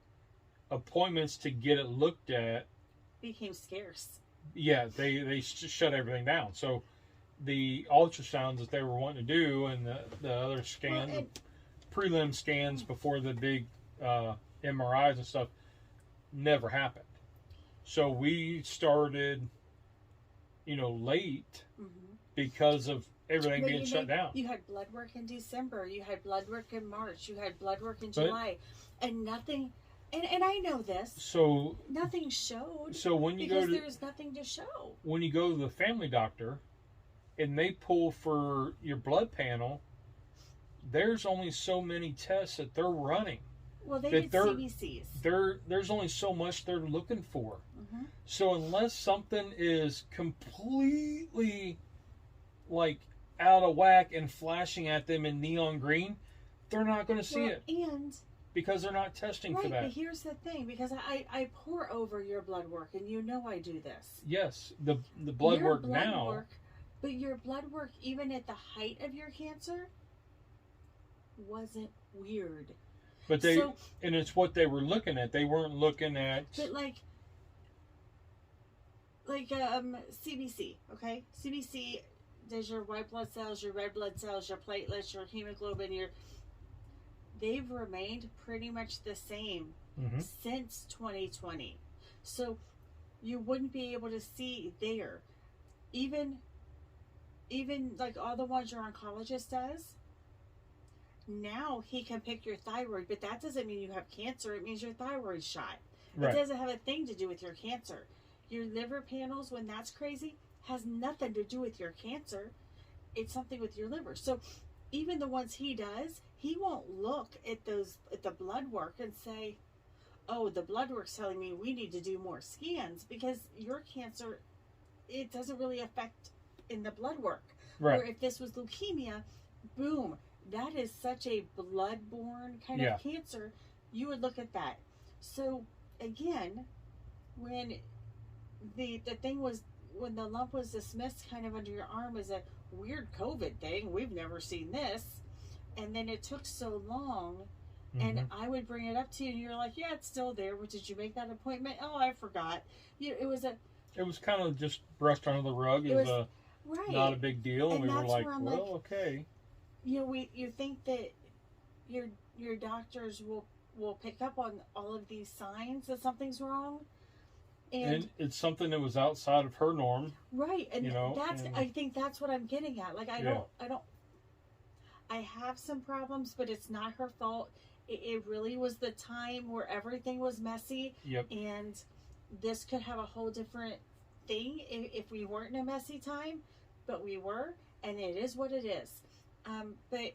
appointments to get it looked at became scarce. Yeah, they shut everything down. So the ultrasounds that they were wanting to do and the other scans, prelim scans before the big MRIs and stuff, never happened. So we started, late because of everything being shut down. You had blood work in December. You had blood work in March. You had blood work in July. And nothing... And I know this. So... Nothing showed. So when you because there was nothing to show. When you go to the family doctor and they pull for your blood panel, there's only so many tests that they're running. Well, they did CBCs. There's only so much they're looking for. Mm-hmm. So unless something is completely, out of whack and flashing at them in neon green, they're not going to see it. And... because they're not testing for that. But here's the thing, because I pour over your blood work, and I do this. Yes, the blood work now. But your blood work, even at the height of your cancer, wasn't weird. But and it's what they were looking at. They weren't looking at. But CBC, okay? CBC does your white blood cells, your red blood cells, your platelets, your hemoglobin, they've remained pretty much the same since 2020. So you wouldn't be able to see there. Even all the ones your oncologist does, now he can pick your thyroid, but that doesn't mean you have cancer. It means your thyroid's shot. Right. It doesn't have a thing to do with your cancer. Your liver panels, when that's crazy, has nothing to do with your cancer. It's something with your liver. So even the ones he does, he won't look at the blood work and say, "Oh, the blood work's telling me we need to do more scans," because your cancer, it doesn't really affect in the blood work. Right. Or if this was leukemia, boom, that is such a blood-borne kind of cancer. You would look at that. So again, when the thing was, when the lump was dismissed kind of under your arm as a weird COVID thing, we've never seen this, and then it took so long, and I would bring it up to you, and you're like, "Yeah, it's still there. But did you make that appointment? Oh, I forgot." It was kind of just brushed under the rug. It was not a big deal, and we were like, "Well, okay." You think that your doctors will pick up on all of these signs that something's wrong. And it's something that was outside of her norm. Right. And I think that's what I'm getting at. I have some problems, but it's not her fault. It really was the time where everything was messy. Yep. And this could have a whole different thing if we weren't in a messy time, but we were, and it is what it is. But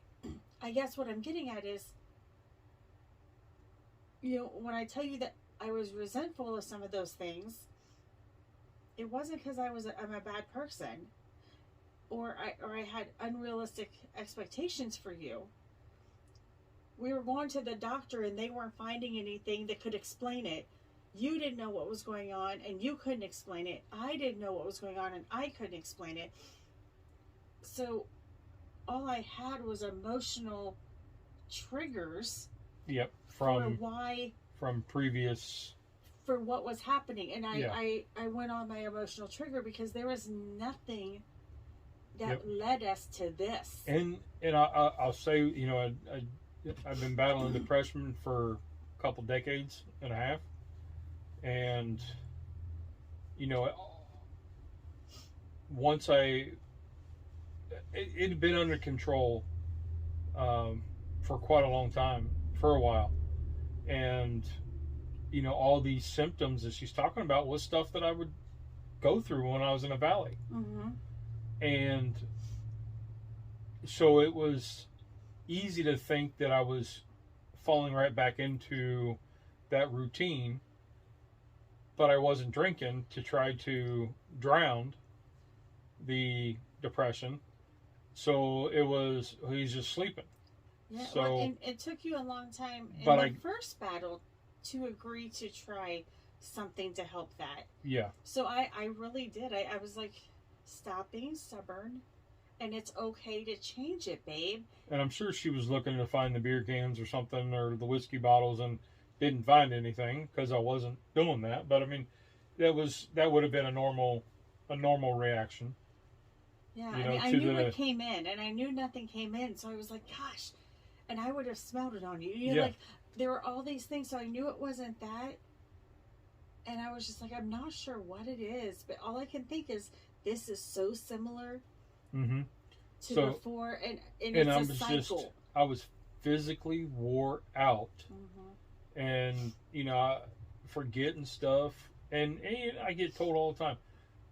I guess what I'm getting at is, when I tell you that I was resentful of some of those things, it wasn't because I'm a bad person, or I had unrealistic expectations for you. We were going to the doctor and they weren't finding anything that could explain it. You didn't know what was going on and you couldn't explain it. I didn't know what was going on and I couldn't explain it. So all I had was emotional triggers. Yep. From previous, for what was happening. And I went on my emotional trigger because there was nothing that led us to this. And I'll say, you know, I've been battling depression for a couple decades and a half. And, you know, once it had been under control for quite a long time, for a while. And, you know, all these symptoms that she's talking about was stuff that I would go through when I was in a valley. Mm-hmm. And so it was easy to think that I was falling right back into that routine, but I wasn't drinking to try to drown the depression. So it was, he's just sleeping. Yeah, so, well, and it took you a long time in the first battle to agree to try something to help that. Yeah. So I really did. I was like, stop being stubborn, and it's okay to change it, babe. And I'm sure she was looking to find the beer cans or something, or the whiskey bottles, and didn't find anything because I wasn't doing that. But I mean, that would have been a normal reaction. Yeah, you know, I knew what came in, and I knew nothing came in, so I was like, gosh, and I would have smelled it on you. You know, like, there were all these things, so I knew it wasn't that, and I was just like, I'm not sure what it is, but all I can think is, this is so similar to before, and it's a cycle. I was physically wore out, and, you know, forgetting stuff, and I get told all the time,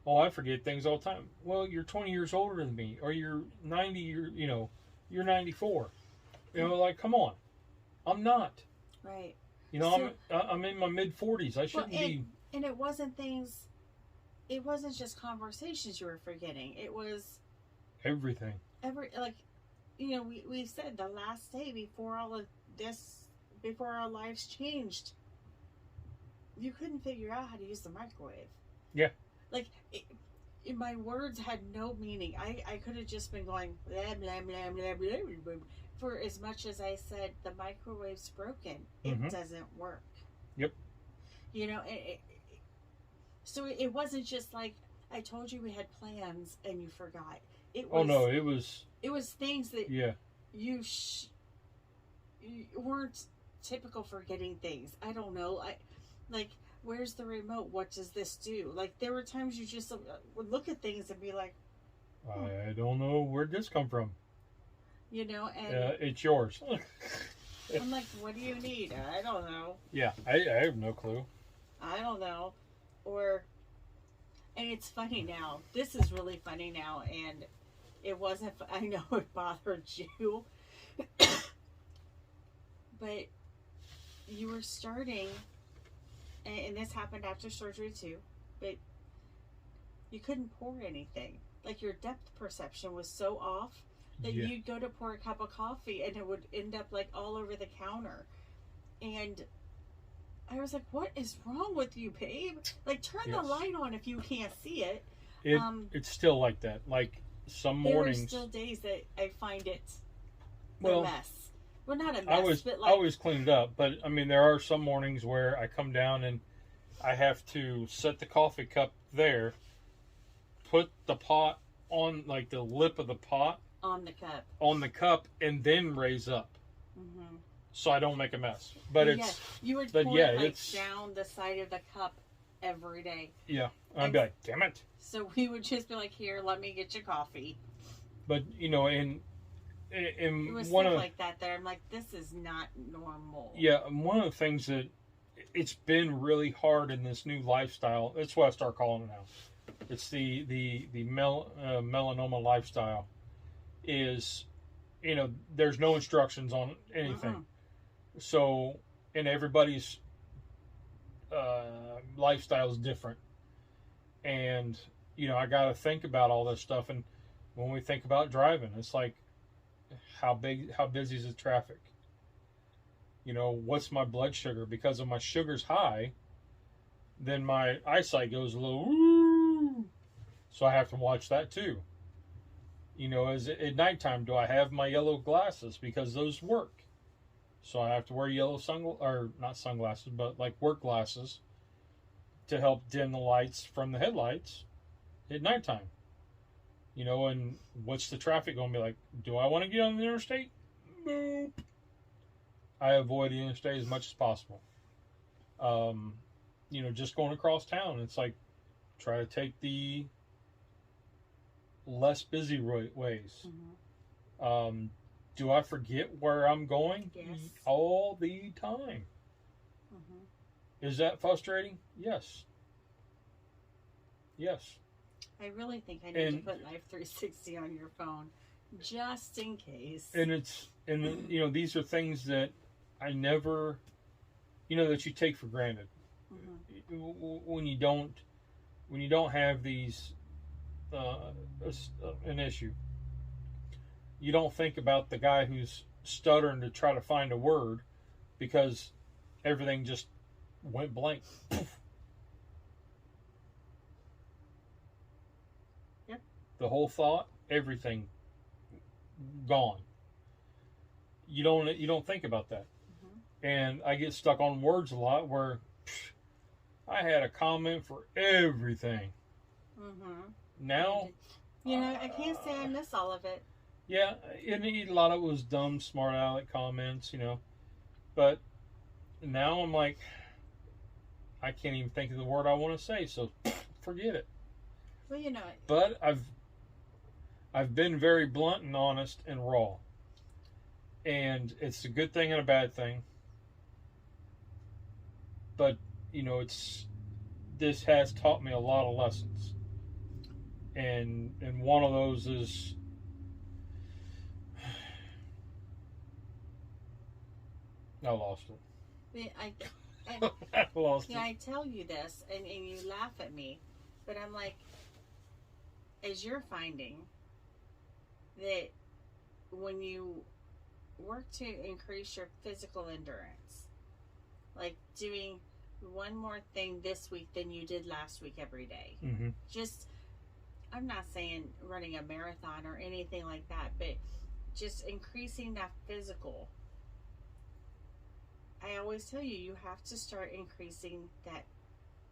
oh, I forget things all the time. Well, you're 20 years older than me, or you're 90, you're 94. You know, like, come on. I'm not. Right. You know, so, I'm in my mid-40s. I shouldn't be. And it wasn't just conversations you were forgetting. It was everything. Like, you know, we said the last day before all of this, before our lives changed, you couldn't figure out how to use the microwave. Yeah. Like, my words had no meaning. I could have just been going blah, blah, blah, blah, blah, blah, for as much as I said the microwave's broken. It doesn't work. Yep. You know, so it wasn't just like, I told you we had plans and you forgot. It was, it was things that you weren't typical for getting things. I don't know. Like, where's the remote? What does this do? Like, there were times you just would look at things and be like, I don't know, where'd this come from? You know, and it's yours. I'm like, what do you need? I don't know. Yeah, I have no clue. I don't know. And it's funny now. This is really funny now, and it wasn't, I know it bothered you. But you were starting, and this happened after surgery too, but you couldn't pour anything. Like, your depth perception was so off that you'd go to pour a cup of coffee and it would end up like all over the counter. And I was like, what is wrong with you, babe? Like, turn the light on if you can't see it. It's still like that. Like, some mornings. There are still days that I find it a mess. Well, not a mess, but like, I always clean it up. But, I mean, there are some mornings where I come down and I have to set the coffee cup there, put the pot on, like, the lip of the pot. On the cup, and then raise up. Mm-hmm. So I don't make a mess. But you would pour it like down the side of the cup every day. Yeah. I'd be like, damn it. So we would just be like, here, let me get your coffee. But, you know, and it was stuff like that there. I'm like, this is not normal. Yeah, one of the things that it's been really hard in this new lifestyle, that's what I start calling it now. It's the melanoma lifestyle. Is, you know, there's no instructions on anything. So, and everybody's lifestyle is different. And, you know, I got to think about all this stuff. And when we think about driving, it's like, how busy is the traffic? You know, what's my blood sugar? Because if my sugar's high, then my eyesight goes a little, woo. So I have to watch that too. You know, at nighttime, do I have my yellow glasses? Because those work. So I have to wear yellow not sunglasses, but like work glasses to help dim the lights from the headlights at nighttime. You know, and what's the traffic going to be like? Do I want to get on the interstate? Nope. I avoid the interstate as much as possible. You know, just going across town, it's like, try to take the less busy ways. Mm-hmm. Do I forget where I'm going? Yes. All the time. Mm-hmm. Is that frustrating? Yes. Yes. I really think I need to put Life 360 on your phone, just in case. And you know, these are things that I never, you know, that you take for granted. Mm-hmm. When you don't have these, an issue. You don't think about the guy who's stuttering to try to find a word because everything just went blank. Yep. The whole thought, everything gone. You don't think about that. Mm-hmm. And I get stuck on words a lot where I had a comment for everything. Mm-hmm. Now, you know, I can't say I miss all of it. Yeah, and a lot of it was dumb, smart aleck comments, you know. But now I'm like, I can't even think of the word I want to say, so forget it. Well, you know. But I've been very blunt and honest and raw. And it's a good thing and a bad thing. But, you know, this has taught me a lot of lessons. And one of those is, I lost it. I lost it. I tell you this, and you laugh at me, but I'm like, as you're finding that when you work to increase your physical endurance, like doing one more thing this week than you did last week every day. Mm-hmm. Just, I'm not saying running a marathon or anything like that, but just increasing that physical. I always tell you, you have to start increasing that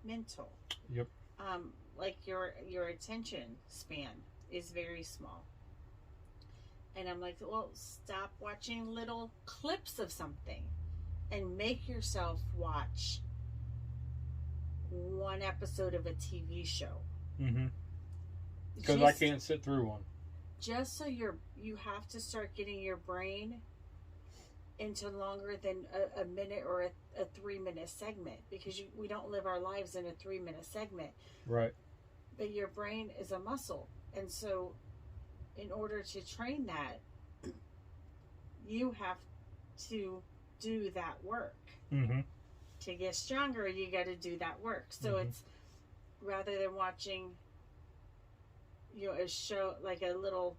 mental. Yep. Like your attention span is very small. And I'm like, well, stop watching little clips of something and make yourself watch one episode of a TV show. Mm-hmm. Because I can't sit through one. Just so you have to start getting your brain into longer than a minute or a 3-minute segment, because we don't live our lives in a 3-minute segment. Right. But your brain is a muscle. And so in order to train that, you have to do that work. Mm-hmm. To get stronger, you got to do that work. So mm-hmm. It's rather than watching, you know, a show, like a little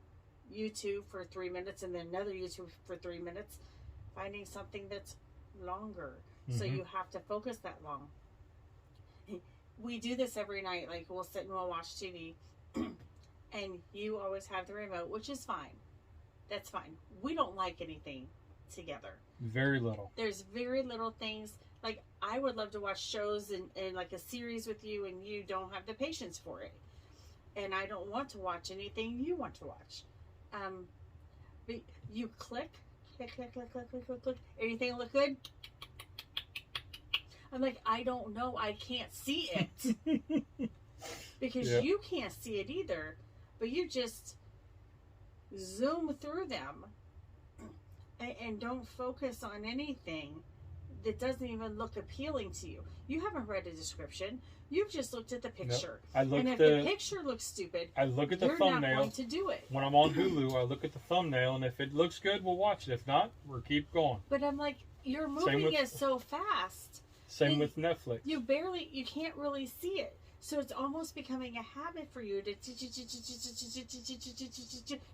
YouTube for 3 minutes and then another YouTube for 3 minutes, finding something that's longer. Mm-hmm. So you have to focus that long. We do this every night. Like, we'll sit and we'll watch TV and you always have the remote, which is fine. That's fine. We don't like anything together. Very little. There's very little things. Like, I would love to watch shows and like a series with you, and you don't have the patience for it. And I don't want to watch anything you want to watch. But you click. Anything look good? I'm like, I don't know. I can't see it. Because yep. You can't see it either. But you just zoom through them and don't focus on anything that doesn't even look appealing to you. You haven't read a description. You've just looked at the picture. Nope. And if the picture looks stupid, I look at the thumbnail. You're not going to do it. When I'm on Hulu, I look at the thumbnail, and if it looks good, we'll watch it. If not, we'll keep going. But I'm like, you're moving it so fast. Same with Netflix. You can't really see it. So it's almost becoming a habit for you to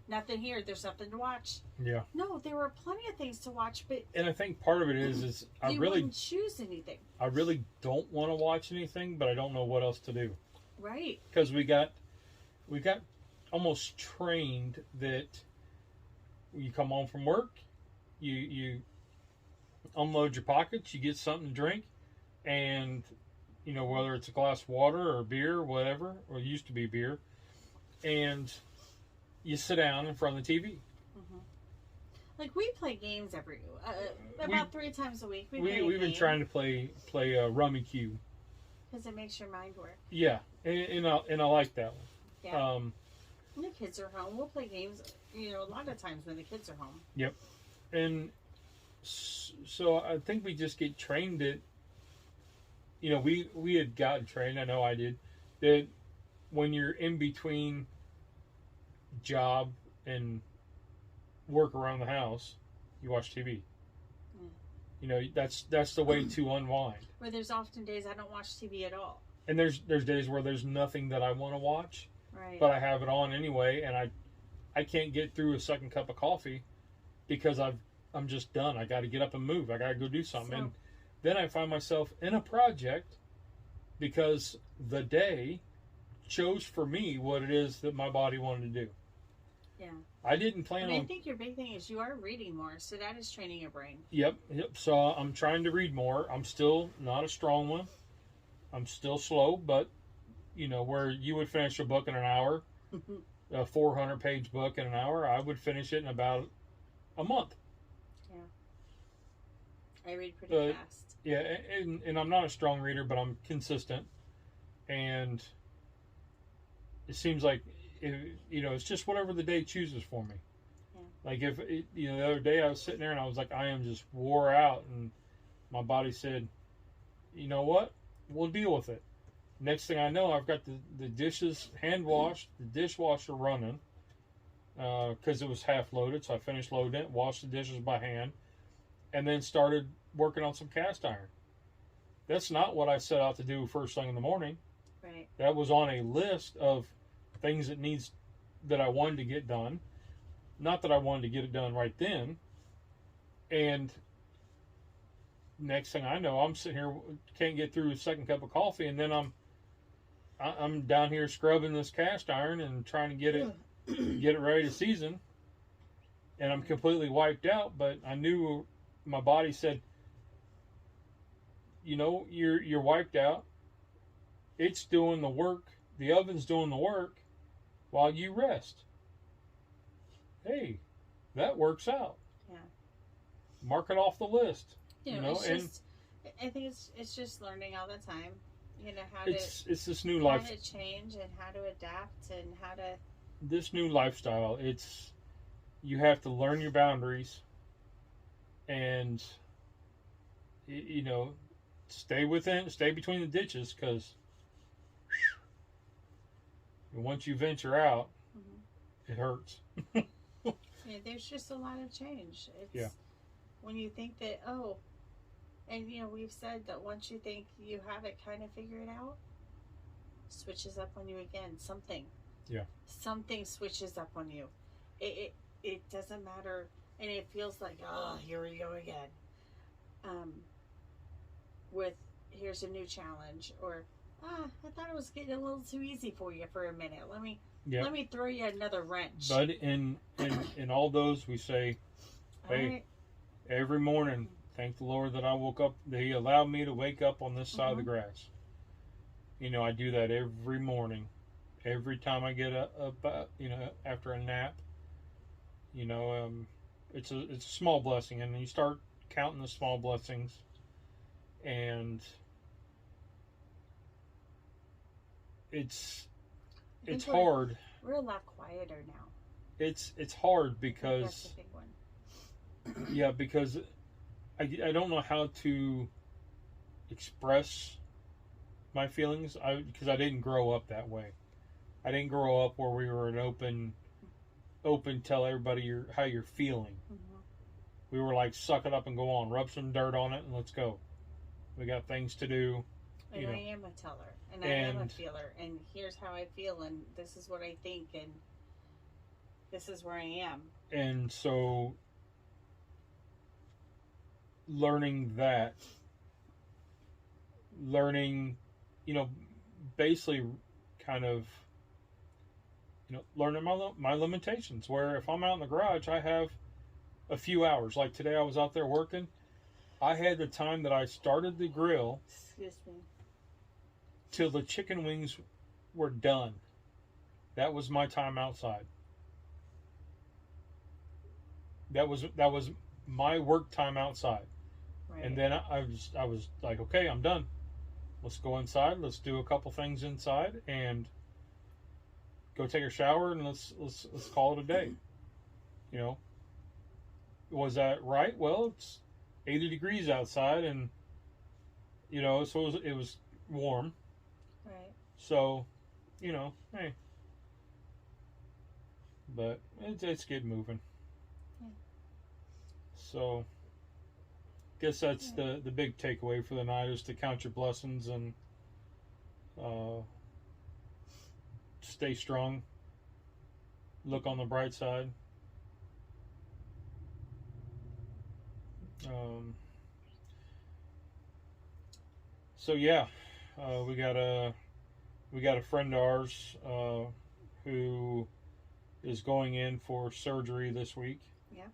nothing here. There's nothing to watch. Yeah. No, there were plenty of things to watch, but and I think part of it is I you really wouldn't choose anything. I really don't want to watch anything, but I don't know what else to do. Right. Because we got almost trained that you come home from work, you unload your pockets, you get something to drink, and you know, whether it's a glass of water or beer or whatever, or it used to be beer, and you sit down in front of the TV. Mm-hmm. Like we play games about 3 times a week. We've been trying to play Rummy Cube because it makes your mind work. Yeah, and I like that one. Yeah. When the kids are home, we'll play games. You know, a lot of times when the kids are home. Yep, and so I think we just get trained at. You know, we had gotten trained, I know I did, that when you're in between job and work around the house, you watch TV. Mm. You know, that's the way to unwind. Where there's often days I don't watch TV at all. And there's days where there's nothing that I want to watch, right. But I have it on anyway, and I can't get through a second cup of coffee because I'm just done. I got to get up and move. I got to go do something. And then I find myself in a project because the day chose for me what it is that my body wanted to do. Yeah. I didn't plan on... I think your big thing is you are reading more, so that is training your brain. Yep. So I'm trying to read more. I'm still not a strong one. I'm still slow, but, you know, where you would finish a book in an hour, a 400-page book in an hour, I would finish it in about a month. I read pretty fast. Yeah, and I'm not a strong reader, but I'm consistent. And it seems like, you know, it's just whatever the day chooses for me. Yeah. Like you know, the other day I was sitting there and I was like, I am just wore out. And my body said, you know what? We'll deal with it. Next thing I know, I've got the dishes hand washed, the dishwasher running, because it was half loaded. So I finished loading it, washed the dishes by hand, and then started working on some cast iron. That's not what I set out to do first thing in the morning. Right. That was on a list of things that I wanted to get done. Not that I wanted to get it done right then. And next thing I know, I'm sitting here, can't get through a second cup of coffee, and then I'm down here scrubbing this cast iron and trying to get it ready to season. And I'm completely wiped out, but I knew my body said, you know, you're wiped out. It's doing the work. The oven's doing the work while you rest. Hey, that works out. Yeah. Mark it off the list. You know, I think it's just learning all the time. You know how it's this new life. How to change and how to adapt and how to. This new lifestyle. You have to learn your boundaries. And, you know, stay between the ditches, because once you venture out, it hurts. Yeah, there's just a lot of change. When you think that, and you know, we've said that once you think you have it kind of figured out, switches up on you again. Something switches up on you. It doesn't matter. And it feels like, here we go again. With, here's a new challenge. Or, I thought it was getting a little too easy for you for a minute. Let me throw you another wrench. But in all those, we say, hey, every morning, thank the Lord that I woke up, that He allowed me to wake up on this side of the grass. You know, I do that every morning. Every time I get up, you know, after a nap. You know, it's a small blessing, and you start counting the small blessings, and it's hard. We're a lot quieter now. It's hard because that's a big one. Yeah, because I don't know how to express my feelings. Because I didn't grow up that way. I didn't grow up where we were an open tell everybody how you're feeling. We were like, suck it up and go on, rub some dirt on it and let's go. We got things to do. And I am a teller, and I am a feeler, and here's how I feel, and this is what I think, and this is where I am. And so, learning, basically kind of, learning my limitations, where if I'm out in the garage, I have a few hours. Like today I was out there working. I had the time that I started the grill. Excuse me. Till the chicken wings were done. That was my time outside. That was my work time outside. Right. And then I was like, okay, I'm done. Let's go inside. Let's do a couple things inside and go take a shower, and let's call it a day. Was that right? Well, it's 80 degrees outside, and so it was warm. Right. So, hey. But it's getting moving. Yeah. So, guess that's the big takeaway for the night, is to count your blessings and stay strong. Look on the bright side. So yeah, we got a friend of ours who is going in for surgery this week. Yeah.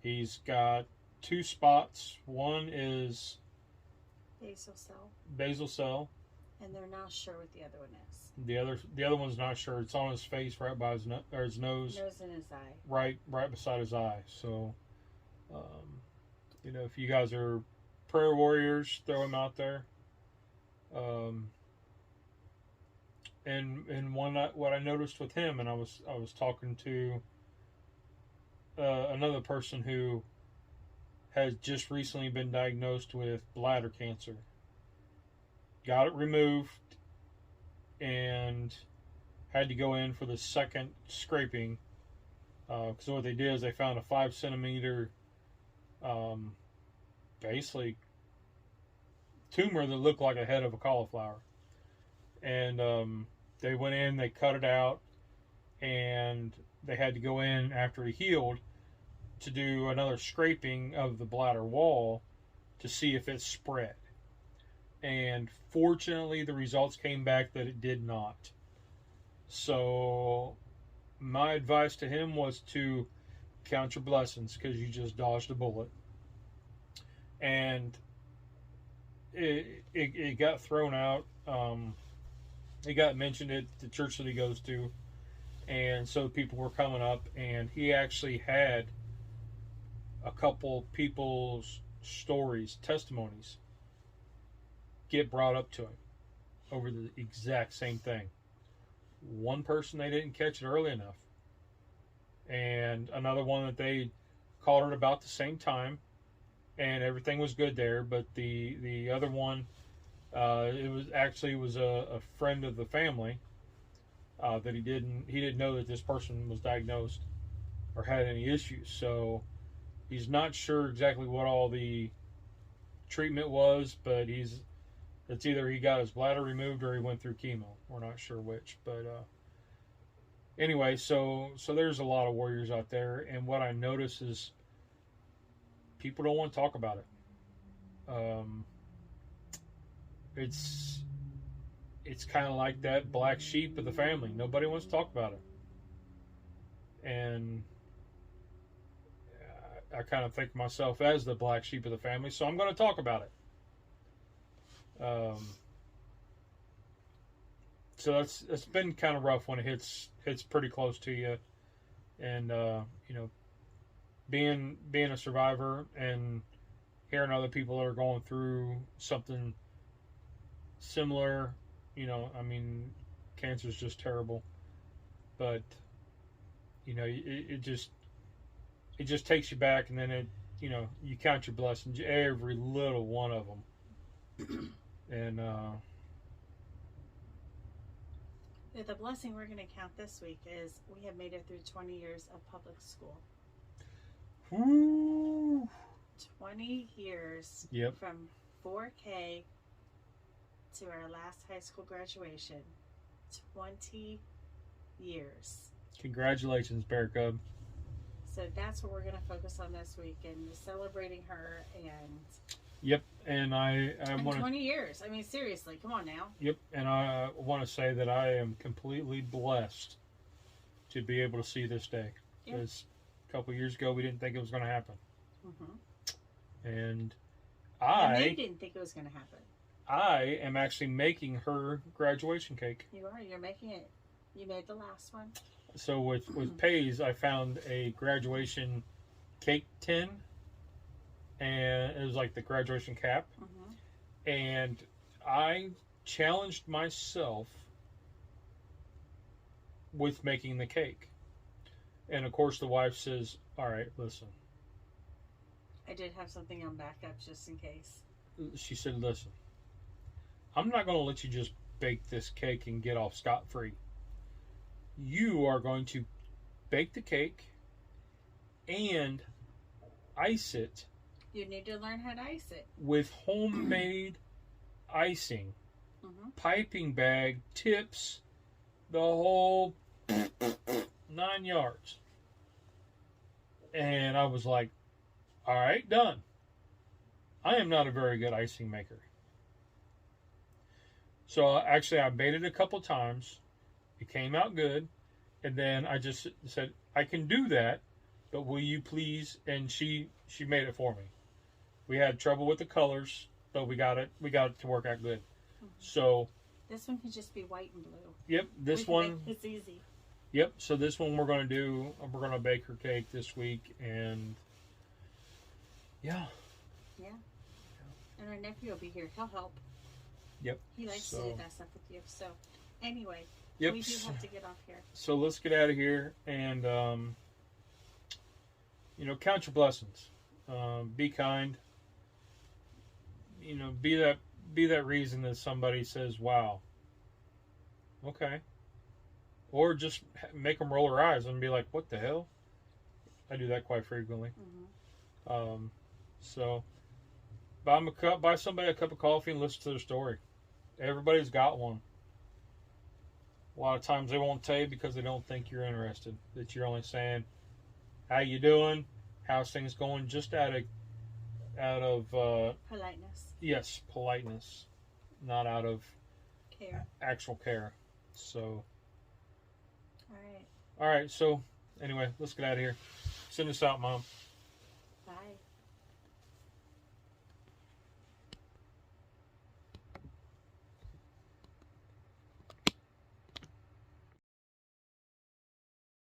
He's got 2 spots. One is basal cell. And they're not sure what the other one is. The other one's not sure. It's on his face, right by his nose. Nose and his eye. Right beside his eye. So, if you guys are prayer warriors, throw him out there. And what I noticed with him, and I was talking to another person who has just recently been diagnosed with bladder cancer. Got it removed and had to go in for the second scraping, because what they did is they found a 5 centimeter basically tumor that looked like a head of a cauliflower. And they went in, they cut it out, and they had to go in after it healed to do another scraping of the bladder wall to see if it spread. And fortunately, the results came back that it did not. So my advice to him was to count your blessings, because you just dodged a bullet. And it got thrown out. It got mentioned at the church that he goes to, and so people were coming up, and he actually had a couple people's stories, testimonies, get brought up to him over the exact same thing. One person, they didn't catch it early enough, and another one that they called it about the same time, and everything was good there. But the other one, it was a friend of the family that he didn't know that this person was diagnosed or had any issues. So he's not sure exactly what all the treatment was, but it's either he got his bladder removed or he went through chemo. We're not sure which, but anyway, so there's a lot of warriors out there, and what I notice is people don't want to talk about it. It's kind of like that black sheep of the family. Nobody wants to talk about it, and I kind of think of myself as the black sheep of the family, so I'm going to talk about it. So it's been kind of rough when it hits pretty close to you, and being a survivor and hearing other people that are going through something similar, cancer is just terrible, but it just takes you back, and then you count your blessings, every little one of them. And the blessing we're going to count this week is we have made it through 20 years of public school. Woo! 20 years. Yep. From 4K to our last high school graduation. 20 years. Congratulations, Bear Cub. So that's what we're going to focus on this week, and celebrating her. And Yep, and I and want 20 years. I mean, seriously, come on now. Yep, and I want to say that I am completely blessed to be able to see this day. Yep. Because a couple years ago, we didn't think it was going to happen. Mm-hmm. And they didn't think it was going to happen. I am actually making her graduation cake. You are. You're making it. You made the last one. So with Pays, I found a graduation cake tin, and it was like the graduation cap. Mm-hmm. And I challenged myself with making the cake. And of course, the wife says, "All right, listen." I did have something on backup just in case. She said, "Listen, I'm not going to let you just bake this cake and get off scot-free. You are going to bake the cake and ice it." You need to learn how to ice it. With homemade icing, piping bag, tips, the whole 9 yards. And I was like, all right, done. I am not a very good icing maker. So actually I made it a couple times. It came out good. And then I just said, I can do that, but will you please? And she made it for me. We had trouble with the colors, but we got it to work out good. Mm-hmm. So this one can just be white and blue. Yep, this one. It's easy. Yep. So this one we're going to bake her cake this week, and yeah. And our nephew will be here. He'll help. Yep. He likes to do that stuff with you. So anyway, yep. We do have to get off here. So let's get out of here, and count your blessings. Be kind. Be that reason that somebody says, "Wow." Okay. Or just make them roll their eyes and be like, "What the hell?" I do that quite frequently. Mm-hmm. So buy somebody a cup of coffee and listen to their story. Everybody's got one. A lot of times they won't tell you because they don't think you're interested. That you're only saying, "How you doing? How's things going?" Just out of politeness. Yes, politeness, not out of care. Actual care. So. All right. All right. So anyway, let's get out of here. Send us out, Mom.